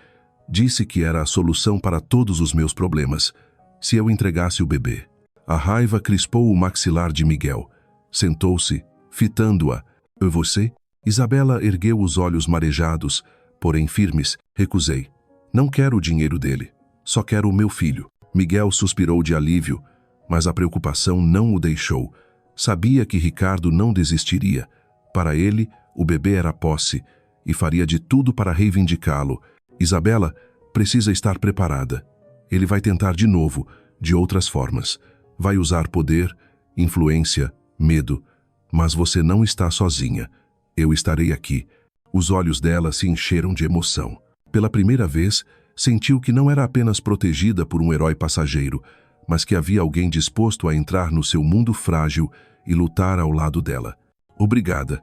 Disse que era a solução para todos os meus problemas, se eu entregasse o bebê." A raiva crispou o maxilar de Miguel. Sentou-se, fitando-a. "E você?" Isabela ergueu os olhos marejados, porém firmes. "Recusei. Não quero o dinheiro dele. Só quero o meu filho." Miguel suspirou de alívio, mas a preocupação não o deixou. Sabia que Ricardo não desistiria. Para ele, o bebê era posse, e faria de tudo para reivindicá-lo. Isabela precisa estar preparada. Ele vai tentar de novo, de outras formas. Vai usar poder, influência, medo. Mas você não está sozinha. Eu estarei aqui. Os olhos dela se encheram de emoção. Pela primeira vez, sentiu que não era apenas protegida por um herói passageiro, mas que havia alguém disposto a entrar no seu mundo frágil e lutar ao lado dela. "Obrigada.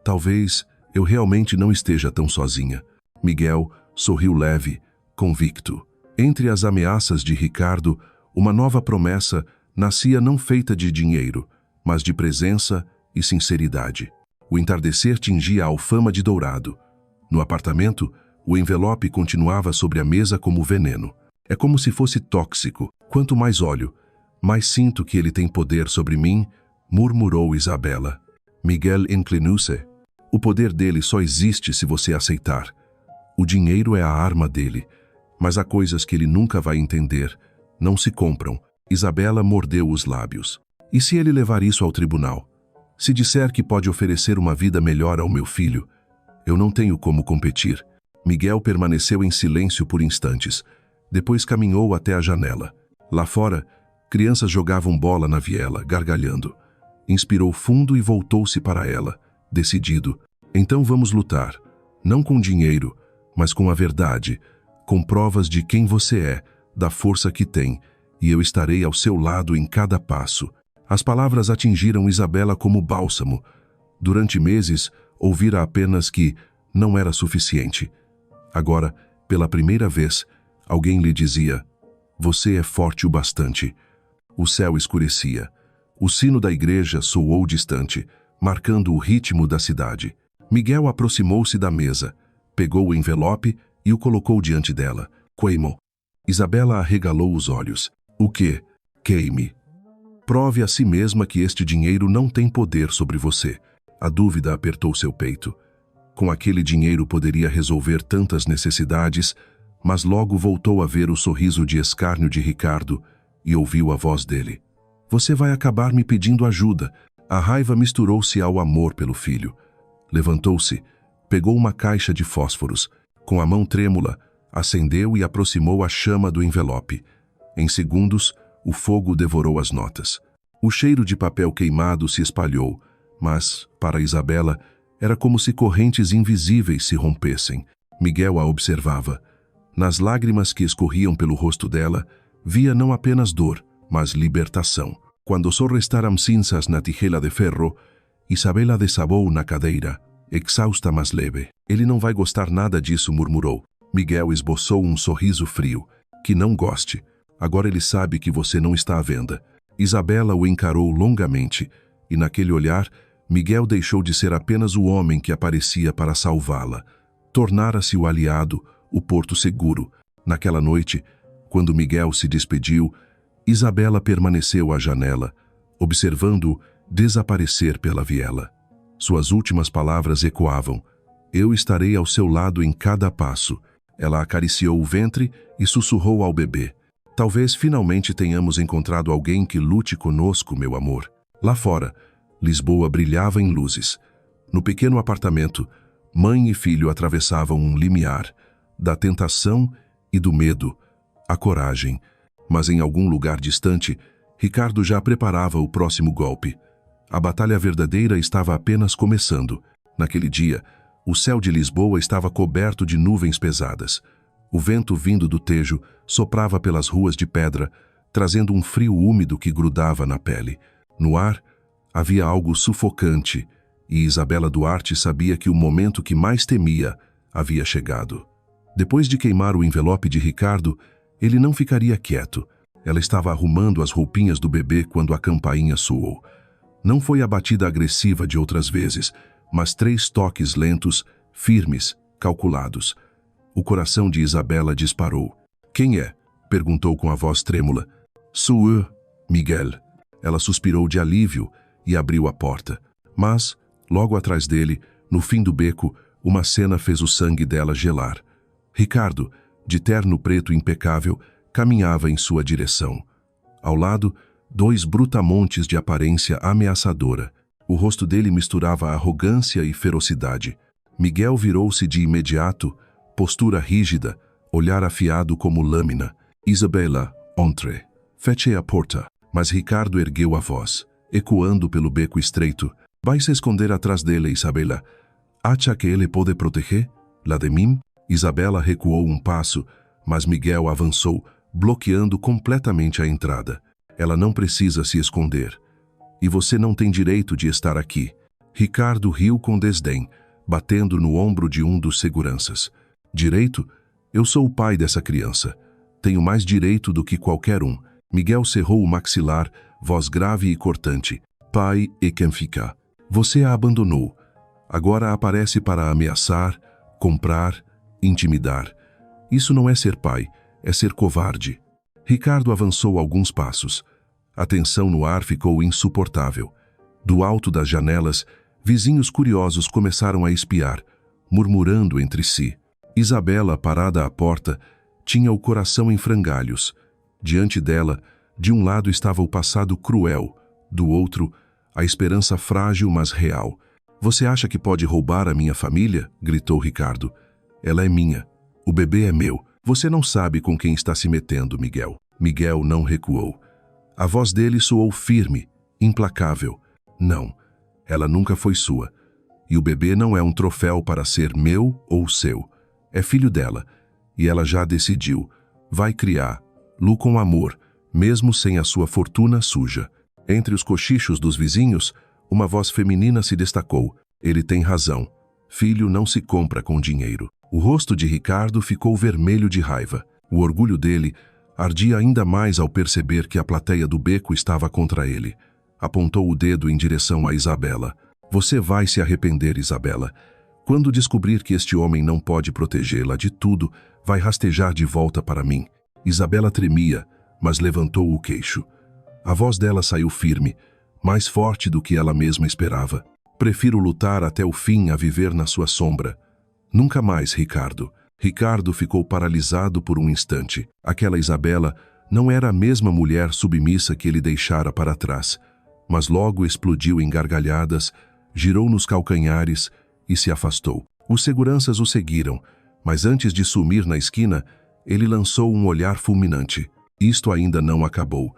Talvez eu realmente não esteja tão sozinha." Miguel sorriu leve, convicto. Entre as ameaças de Ricardo, uma nova promessa nascia não feita de dinheiro, mas de presença e sinceridade. O entardecer tingia a alfama de dourado. No apartamento, o envelope continuava sobre a mesa como veneno. "É como se fosse tóxico. Quanto mais olho, mais sinto que ele tem poder sobre mim", murmurou Isabela. Miguel inclinou-se. "O poder dele só existe se você aceitar. O dinheiro é a arma dele, mas há coisas que ele nunca vai entender. Não se compram." Isabela mordeu os lábios. "E se ele levar isso ao tribunal? Se disser que pode oferecer uma vida melhor ao meu filho? Eu não tenho como competir." Miguel permaneceu em silêncio por instantes. Depois caminhou até a janela. Lá fora, crianças jogavam bola na viela, gargalhando. Inspirou fundo e voltou-se para ela, decidido. "Então vamos lutar. Não com dinheiro, mas com a verdade, com provas de quem você é, da força que tem, e eu estarei ao seu lado em cada passo." As palavras atingiram Isabela como bálsamo. Durante meses, ouvira apenas que não era suficiente. Agora, pela primeira vez, alguém lhe dizia: "Você é forte o bastante." O céu escurecia. O sino da igreja soou distante, marcando o ritmo da cidade. Miguel aproximou-se da mesa, pegou o envelope e o colocou diante dela. "Queimou." Isabela arregalou os olhos. "O quê?" "Queime. Prove a si mesma que este dinheiro não tem poder sobre você." A dúvida apertou seu peito. Com aquele dinheiro poderia resolver tantas necessidades, mas logo voltou a ver o sorriso de escárnio de Ricardo e ouviu a voz dele: Você vai acabar me pedindo ajuda. A raiva misturou-se ao amor pelo filho. Levantou-se, pegou uma caixa de fósforos. Com a mão trêmula, acendeu e aproximou a chama do envelope. Em segundos, o fogo devorou as notas. O cheiro de papel queimado se espalhou, mas, para Isabela, era como se correntes invisíveis se rompessem. Miguel a observava. Nas lágrimas que escorriam pelo rosto dela, via não apenas dor, mas libertação. Quando só restaram cinzas na tigela de ferro, Isabela desabou na cadeira, exausta mas leve. Ele não vai gostar nada disso, murmurou. Miguel esboçou um sorriso frio. Que não goste. Agora ele sabe que você não está à venda. Isabela o encarou longamente, e naquele olhar, Miguel deixou de ser apenas o homem que aparecia para salvá-la. Tornara-se o aliado, o porto seguro. Naquela noite, quando Miguel se despediu, Isabela permaneceu à janela, observando-o desaparecer pela viela. Suas últimas palavras ecoavam. Eu estarei ao seu lado em cada passo. Ela acariciou o ventre e sussurrou ao bebê. Talvez finalmente tenhamos encontrado alguém que lute conosco, meu amor. Lá fora, Lisboa brilhava em luzes. No pequeno apartamento, mãe e filho atravessavam um limiar, da tentação e do medo, a coragem. Mas em algum lugar distante, Ricardo já preparava o próximo golpe. A batalha verdadeira estava apenas começando. Naquele dia, o céu de Lisboa estava coberto de nuvens pesadas. O vento vindo do Tejo soprava pelas ruas de pedra, trazendo um frio úmido que grudava na pele. No ar, havia algo sufocante, e Isabela Duarte sabia que o momento que mais temia havia chegado. Depois de queimar o envelope de Ricardo, ele não ficaria quieto. Ela estava arrumando as roupinhas do bebê quando a campainha soou. Não foi a batida agressiva de outras vezes, mas 3 toques lentos, firmes, calculados. O coração de Isabela disparou. Quem é? Perguntou com a voz trêmula. Sou eu, Miguel. Ela suspirou de alívio e abriu a porta. Mas, logo atrás dele, no fim do beco, uma cena fez o sangue dela gelar. Ricardo, de terno preto impecável, caminhava em sua direção. Ao lado, 2 brutamontes de aparência ameaçadora. O rosto dele misturava arrogância e ferocidade. Miguel virou-se de imediato, postura rígida, olhar afiado como lâmina. Isabela, entre. Feche a porta. Mas Ricardo ergueu a voz, ecoando pelo beco estreito. Vai se esconder atrás dele, Isabela. Acha que ele pode proteger? La de mim? Isabela recuou um passo, mas Miguel avançou, bloqueando completamente a entrada. Ela não precisa se esconder. E você não tem direito de estar aqui. Ricardo riu com desdém, batendo no ombro de um dos seguranças. Direito? Eu sou o pai dessa criança. Tenho mais direito do que qualquer um. Miguel cerrou o maxilar, voz grave e cortante. Pai e quem fica. Você a abandonou. Agora aparece para ameaçar, comprar, intimidar. Isso não é ser pai, é ser covarde. Ricardo avançou alguns passos. A tensão no ar ficou insuportável. Do alto das janelas, vizinhos curiosos começaram a espiar, murmurando entre si. Isabela, parada à porta, tinha o coração em frangalhos. Diante dela, de um lado estava o passado cruel, do outro, a esperança frágil mas real. Você acha que pode roubar a minha família? Gritou Ricardo. Ela é minha. O bebê é meu. Você não sabe com quem está se metendo, Miguel. Miguel não recuou. A voz dele soou firme, implacável. Não, ela nunca foi sua. E o bebê não é um troféu para ser meu ou seu. É filho dela. E ela já decidiu. Vai criar, Lu com amor, mesmo sem a sua fortuna suja. Entre os cochichos dos vizinhos, uma voz feminina se destacou. Ele tem razão. Filho não se compra com dinheiro. O rosto de Ricardo ficou vermelho de raiva. O orgulho dele ardia ainda mais ao perceber que a plateia do beco estava contra ele. Apontou o dedo em direção a Isabela. Você vai se arrepender, Isabela. Quando descobrir que este homem não pode protegê-la de tudo, vai rastejar de volta para mim. Isabela tremia, mas levantou o queixo. A voz dela saiu firme, mais forte do que ela mesma esperava. Prefiro lutar até o fim a viver na sua sombra. Nunca mais, Ricardo. Ricardo ficou paralisado por um instante. Aquela Isabela Não era a mesma mulher submissa que ele deixara para trás, mas logo explodiu em gargalhadas, girou nos calcanhares e se afastou. Os seguranças o seguiram, mas antes de sumir na esquina, ele lançou um olhar fulminante. Isto ainda não acabou.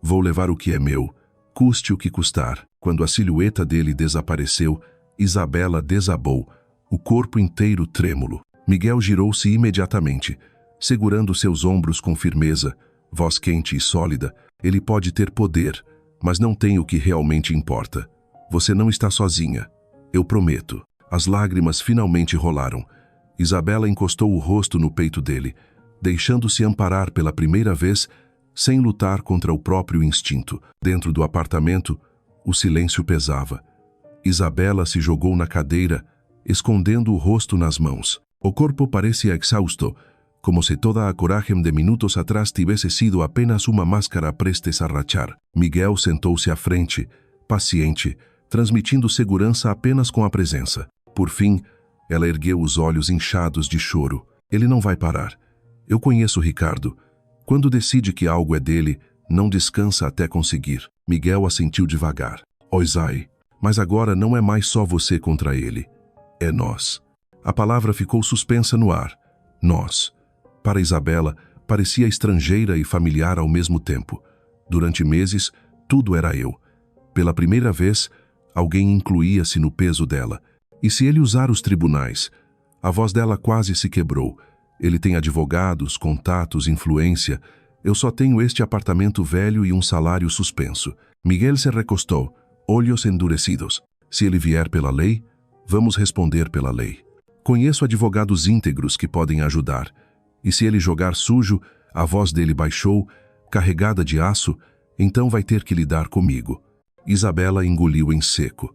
Vou levar o que é meu, custe o que custar. Quando a silhueta dele desapareceu, Isabela desabou, o corpo inteiro trêmulo. Miguel girou-se imediatamente, segurando seus ombros com firmeza, voz quente e sólida. Ele pode ter poder, mas não tem o que realmente importa. Você não está sozinha. Eu prometo. As lágrimas finalmente rolaram. Isabela encostou o rosto no peito dele, deixando-se amparar pela primeira vez, sem lutar contra o próprio instinto. Dentro do apartamento, o silêncio pesava. Isabela se jogou na cadeira, escondendo o rosto nas mãos. O corpo parecia exausto, como se toda a coragem de minutos atrás tivesse sido apenas uma máscara prestes a rachar. Miguel sentou-se à frente, paciente, transmitindo segurança apenas com a presença. Por fim, ela ergueu os olhos inchados de choro. Ele não vai parar. Eu conheço Ricardo. Quando decide que algo é dele, não descansa até conseguir. Miguel assentiu devagar. Oisai, mas agora não é mais só você contra ele. É nós. A palavra ficou suspensa no ar. Nós. Para Isabela, parecia estrangeira e familiar ao mesmo tempo. Durante meses, tudo era eu. Pela primeira vez, alguém incluía-se no peso dela. E se ele usar os tribunais? A voz dela quase se quebrou. Ele tem advogados, contatos, influência. Eu só tenho este apartamento velho e um salário suspenso. Miguel se recostou, olhos endurecidos. Se ele vier pela lei, vamos responder pela lei. Conheço advogados íntegros que podem ajudar. E se ele jogar sujo, a voz dele baixou, carregada de aço, então vai ter que lidar comigo. Isabela engoliu em seco.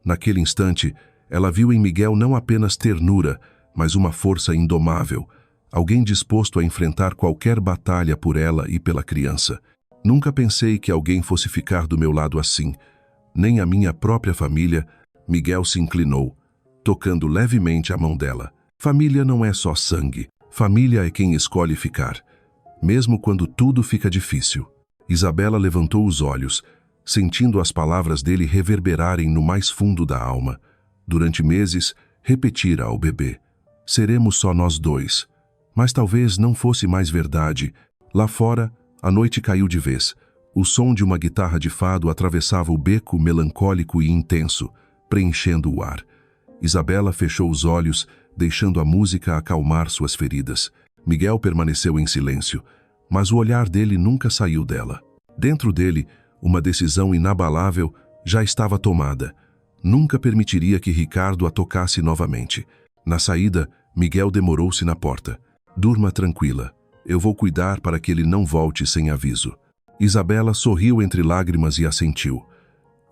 Naquele instante, ela viu em Miguel não apenas ternura, mas uma força indomável, alguém disposto a enfrentar qualquer batalha por ela e pela criança. Nunca pensei que alguém fosse ficar do meu lado assim, nem a minha própria família. Miguel se inclinou, tocando levemente a mão dela. Família não é só sangue, família é quem escolhe ficar, mesmo quando tudo fica difícil. Isabela levantou os olhos, sentindo as palavras dele reverberarem no mais fundo da alma. Durante meses, repetira ao bebê: seremos só nós dois. Mas talvez não fosse mais verdade. Lá fora, a noite caiu de vez. O som de uma guitarra de fado atravessava o beco melancólico e intenso, preenchendo o ar. Isabela fechou os olhos, deixando a música acalmar suas feridas. Miguel permaneceu em silêncio, mas o olhar dele nunca saiu dela. Dentro dele, uma decisão inabalável já estava tomada. Nunca permitiria que Ricardo a tocasse novamente. Na saída, Miguel demorou-se na porta. Durma tranquila. Eu vou cuidar para que ele não volte sem aviso. Isabela sorriu entre lágrimas e assentiu.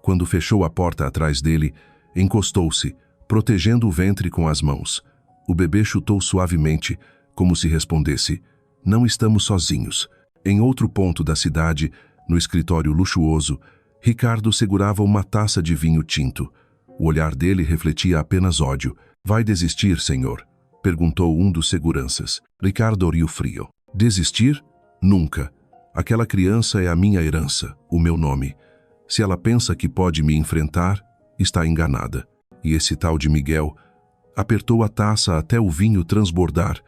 Quando fechou a porta atrás dele, encostou-se, protegendo o ventre com as mãos. O bebê chutou suavemente, como se respondesse: não estamos sozinhos. Em outro ponto da cidade, no escritório luxuoso, Ricardo segurava uma taça de vinho tinto. O olhar dele refletia apenas ódio. Vai desistir, senhor? Perguntou um dos seguranças. Ricardo riu frio. Desistir? Nunca. Aquela criança é a minha herança, o meu nome. Se ela pensa que pode me enfrentar, está enganada. E esse tal de Miguel apertou a taça até o vinho transbordar.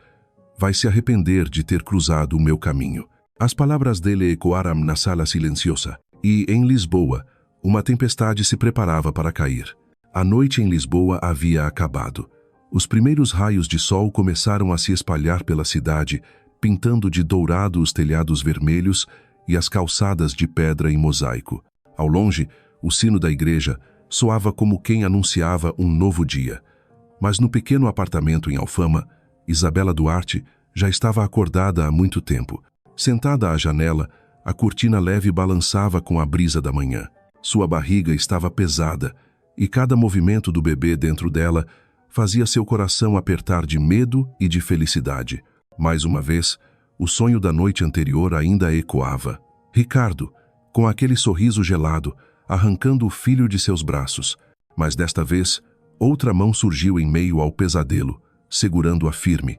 Vai se arrepender de ter cruzado o meu caminho. As palavras dele ecoaram na sala silenciosa. E, em Lisboa, uma tempestade se preparava para cair. A noite em Lisboa havia acabado. Os primeiros raios de sol começaram a se espalhar pela cidade, pintando de dourado os telhados vermelhos e as calçadas de pedra em mosaico. Ao longe, o sino da igreja soava como quem anunciava um novo dia. Mas no pequeno apartamento em Alfama, Isabela Duarte já estava acordada há muito tempo. Sentada à janela, a cortina leve balançava com a brisa da manhã. Sua barriga estava pesada, e cada movimento do bebê dentro dela fazia seu coração apertar de medo e de felicidade. Mais uma vez, o sonho da noite anterior ainda ecoava. Ricardo, com aquele sorriso gelado, arrancando o filho de seus braços. Mas desta vez, outra mão surgiu em meio ao pesadelo, segurando-a firme.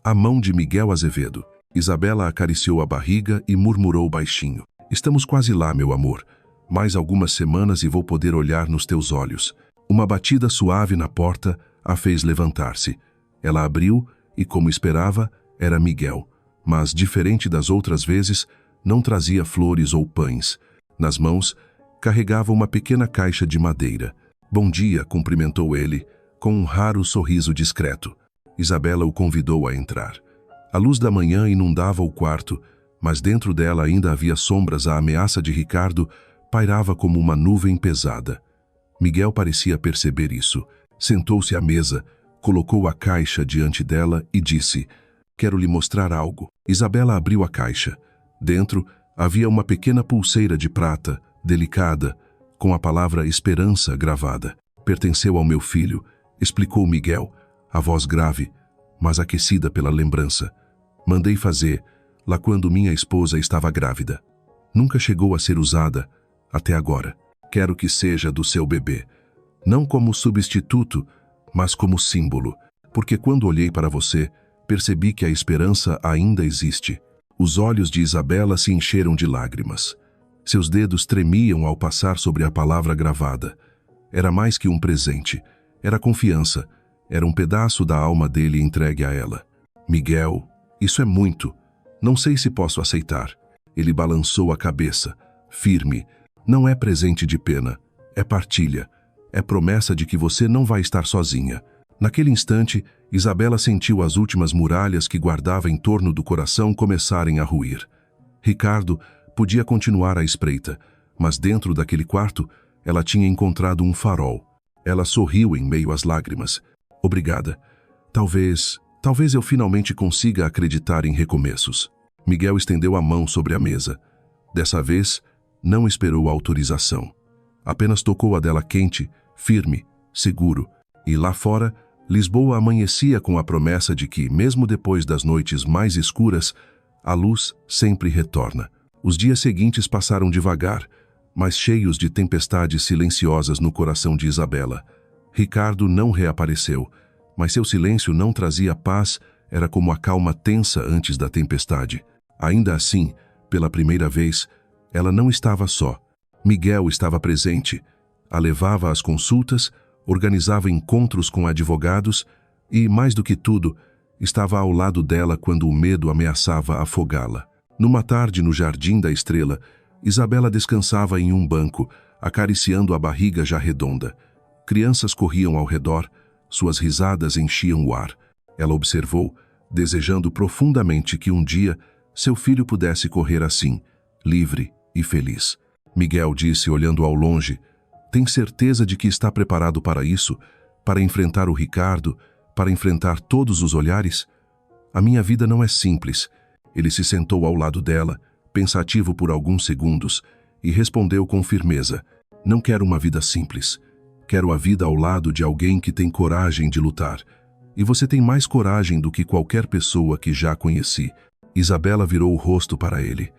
A mão de Miguel Azevedo. Isabela acariciou a barriga e murmurou baixinho: "Estamos quase lá, meu amor. Mais algumas semanas e vou poder olhar nos teus olhos." Uma batida suave na porta a fez levantar-se. Ela abriu e, como esperava, era Miguel. Mas, diferente das outras vezes, não trazia flores ou pães. Nas mãos, carregava uma pequena caixa de madeira. "Bom dia", cumprimentou ele, com um raro sorriso discreto. Isabela o convidou a entrar. A luz da manhã inundava o quarto, mas dentro dela ainda havia sombras. A ameaça de Ricardo pairava como uma nuvem pesada. Miguel parecia perceber isso. Sentou-se à mesa, colocou a caixa diante dela e disse: "Quero lhe mostrar algo." Isabela abriu a caixa. Dentro havia uma pequena pulseira de prata, delicada, com a palavra esperança gravada. "Pertenceu ao meu filho", explicou Miguel, a voz grave, mas aquecida pela lembrança. "Mandei fazer, lá quando minha esposa estava grávida. Nunca chegou a ser usada, até agora. Quero que seja do seu bebê. Não como substituto, mas como símbolo, porque quando olhei para você, percebi que a esperança ainda existe." Os olhos de Isabela se encheram de lágrimas. Seus dedos tremiam ao passar sobre a palavra gravada. Era mais que um presente. Era confiança. Era um pedaço da alma dele entregue a ela. "Miguel, isso é muito. Não sei se posso aceitar." Ele balançou a cabeça, firme. "Não é presente de pena. É partilha. É promessa de que você não vai estar sozinha." Naquele instante, Isabela sentiu as últimas muralhas que guardava em torno do coração começarem a ruir. Ricardo podia continuar a espreita, mas dentro daquele quarto, ela tinha encontrado um farol. Ela sorriu em meio às lágrimas. "Obrigada. Talvez eu finalmente consiga acreditar em recomeços." Miguel estendeu a mão sobre a mesa. Dessa vez, não esperou autorização. Apenas tocou a dela quente, firme, seguro. E lá fora, Lisboa amanhecia com a promessa de que, mesmo depois das noites mais escuras, a luz sempre retorna. Os dias seguintes passaram devagar, mas cheios de tempestades silenciosas no coração de Isabela. Ricardo não reapareceu, mas seu silêncio não trazia paz, era como a calma tensa antes da tempestade. Ainda assim, pela primeira vez, ela não estava só. Miguel estava presente, a levava às consultas, organizava encontros com advogados e, mais do que tudo, estava ao lado dela quando o medo ameaçava afogá-la. Numa tarde no Jardim da Estrela, Isabela descansava em um banco, acariciando a barriga já redonda. Crianças corriam ao redor, suas risadas enchiam o ar. Ela observou, desejando profundamente que um dia seu filho pudesse correr assim, livre e feliz. Miguel disse, olhando ao longe: "Tem certeza de que está preparado para isso? Para enfrentar o Ricardo? Para enfrentar todos os olhares?" "A minha vida não é simples." Ele se sentou ao lado dela, pensativo por alguns segundos, e respondeu com firmeza: "Não quero uma vida simples. Quero a vida ao lado de alguém que tem coragem de lutar. E você tem mais coragem do que qualquer pessoa que já conheci." Isabela virou o rosto para ele.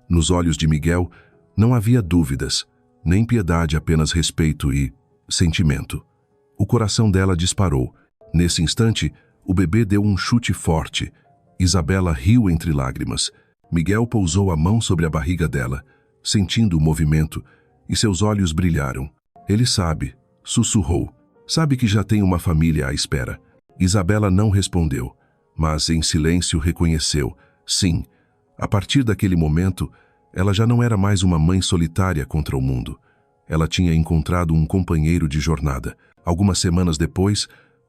Nos olhos de Miguel não havia dúvidas, nem piedade, apenas respeito e sentimento. O coração dela disparou. Nesse instante, o bebê deu um chute forte. Isabela riu entre lágrimas. Miguel pousou a mão sobre a barriga dela, sentindo o movimento, e seus olhos brilharam. "Ele sabe", sussurrou. "Sabe que já tem uma família à espera." Isabela não respondeu, mas em silêncio reconheceu: sim, a partir daquele momento, ela já não era mais uma mãe solitária contra o mundo. Ela tinha encontrado um companheiro de jornada. Algumas semanas depois,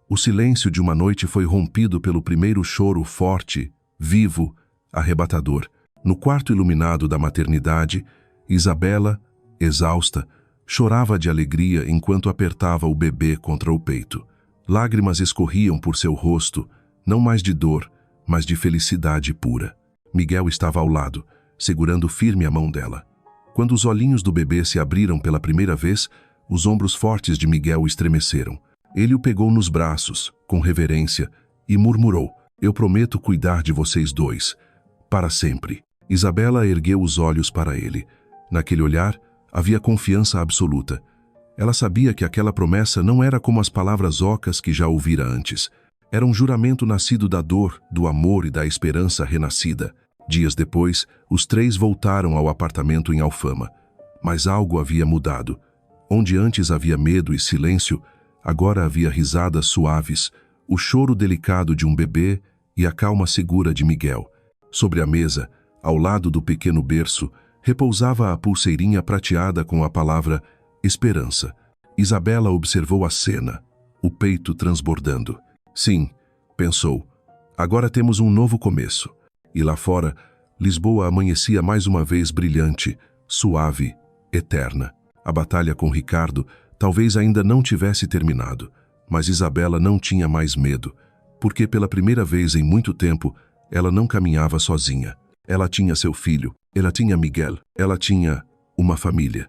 o silêncio de uma noite foi rompido pelo primeiro choro forte, vivo, arrebatador. No quarto iluminado da maternidade, Isabela, exausta, chorava de alegria enquanto apertava o bebê contra o peito. Lágrimas escorriam por seu rosto, não mais de dor, mas de felicidade pura. Miguel estava ao lado, segurando firme a mão dela. Quando os olhinhos do bebê se abriram pela primeira vez, os ombros fortes de Miguel estremeceram. Ele o pegou nos braços, com reverência, e murmurou: "Eu prometo cuidar de vocês dois, para sempre." Isabela ergueu os olhos para ele. Naquele olhar, havia confiança absoluta. Ela sabia que aquela promessa não era como as palavras ocas que já ouvira antes. Era um juramento nascido da dor, do amor e da esperança renascida. Dias depois, os três voltaram ao apartamento em Alfama. Mas algo havia mudado. Onde antes havia medo e silêncio, agora havia risadas suaves, o choro delicado de um bebê e a calma segura de Miguel. Sobre a mesa, ao lado do pequeno berço, repousava a pulseirinha prateada com a palavra esperança. Isabela observou a cena, o peito transbordando. Sim, pensou, agora temos um novo começo. E lá fora, Lisboa amanhecia mais uma vez brilhante, suave, eterna. A batalha com Ricardo talvez ainda não tivesse terminado, mas Isabela não tinha mais medo, porque pela primeira vez em muito tempo, ela não caminhava sozinha. Ela tinha seu filho, ela tinha Miguel, ela tinha uma família.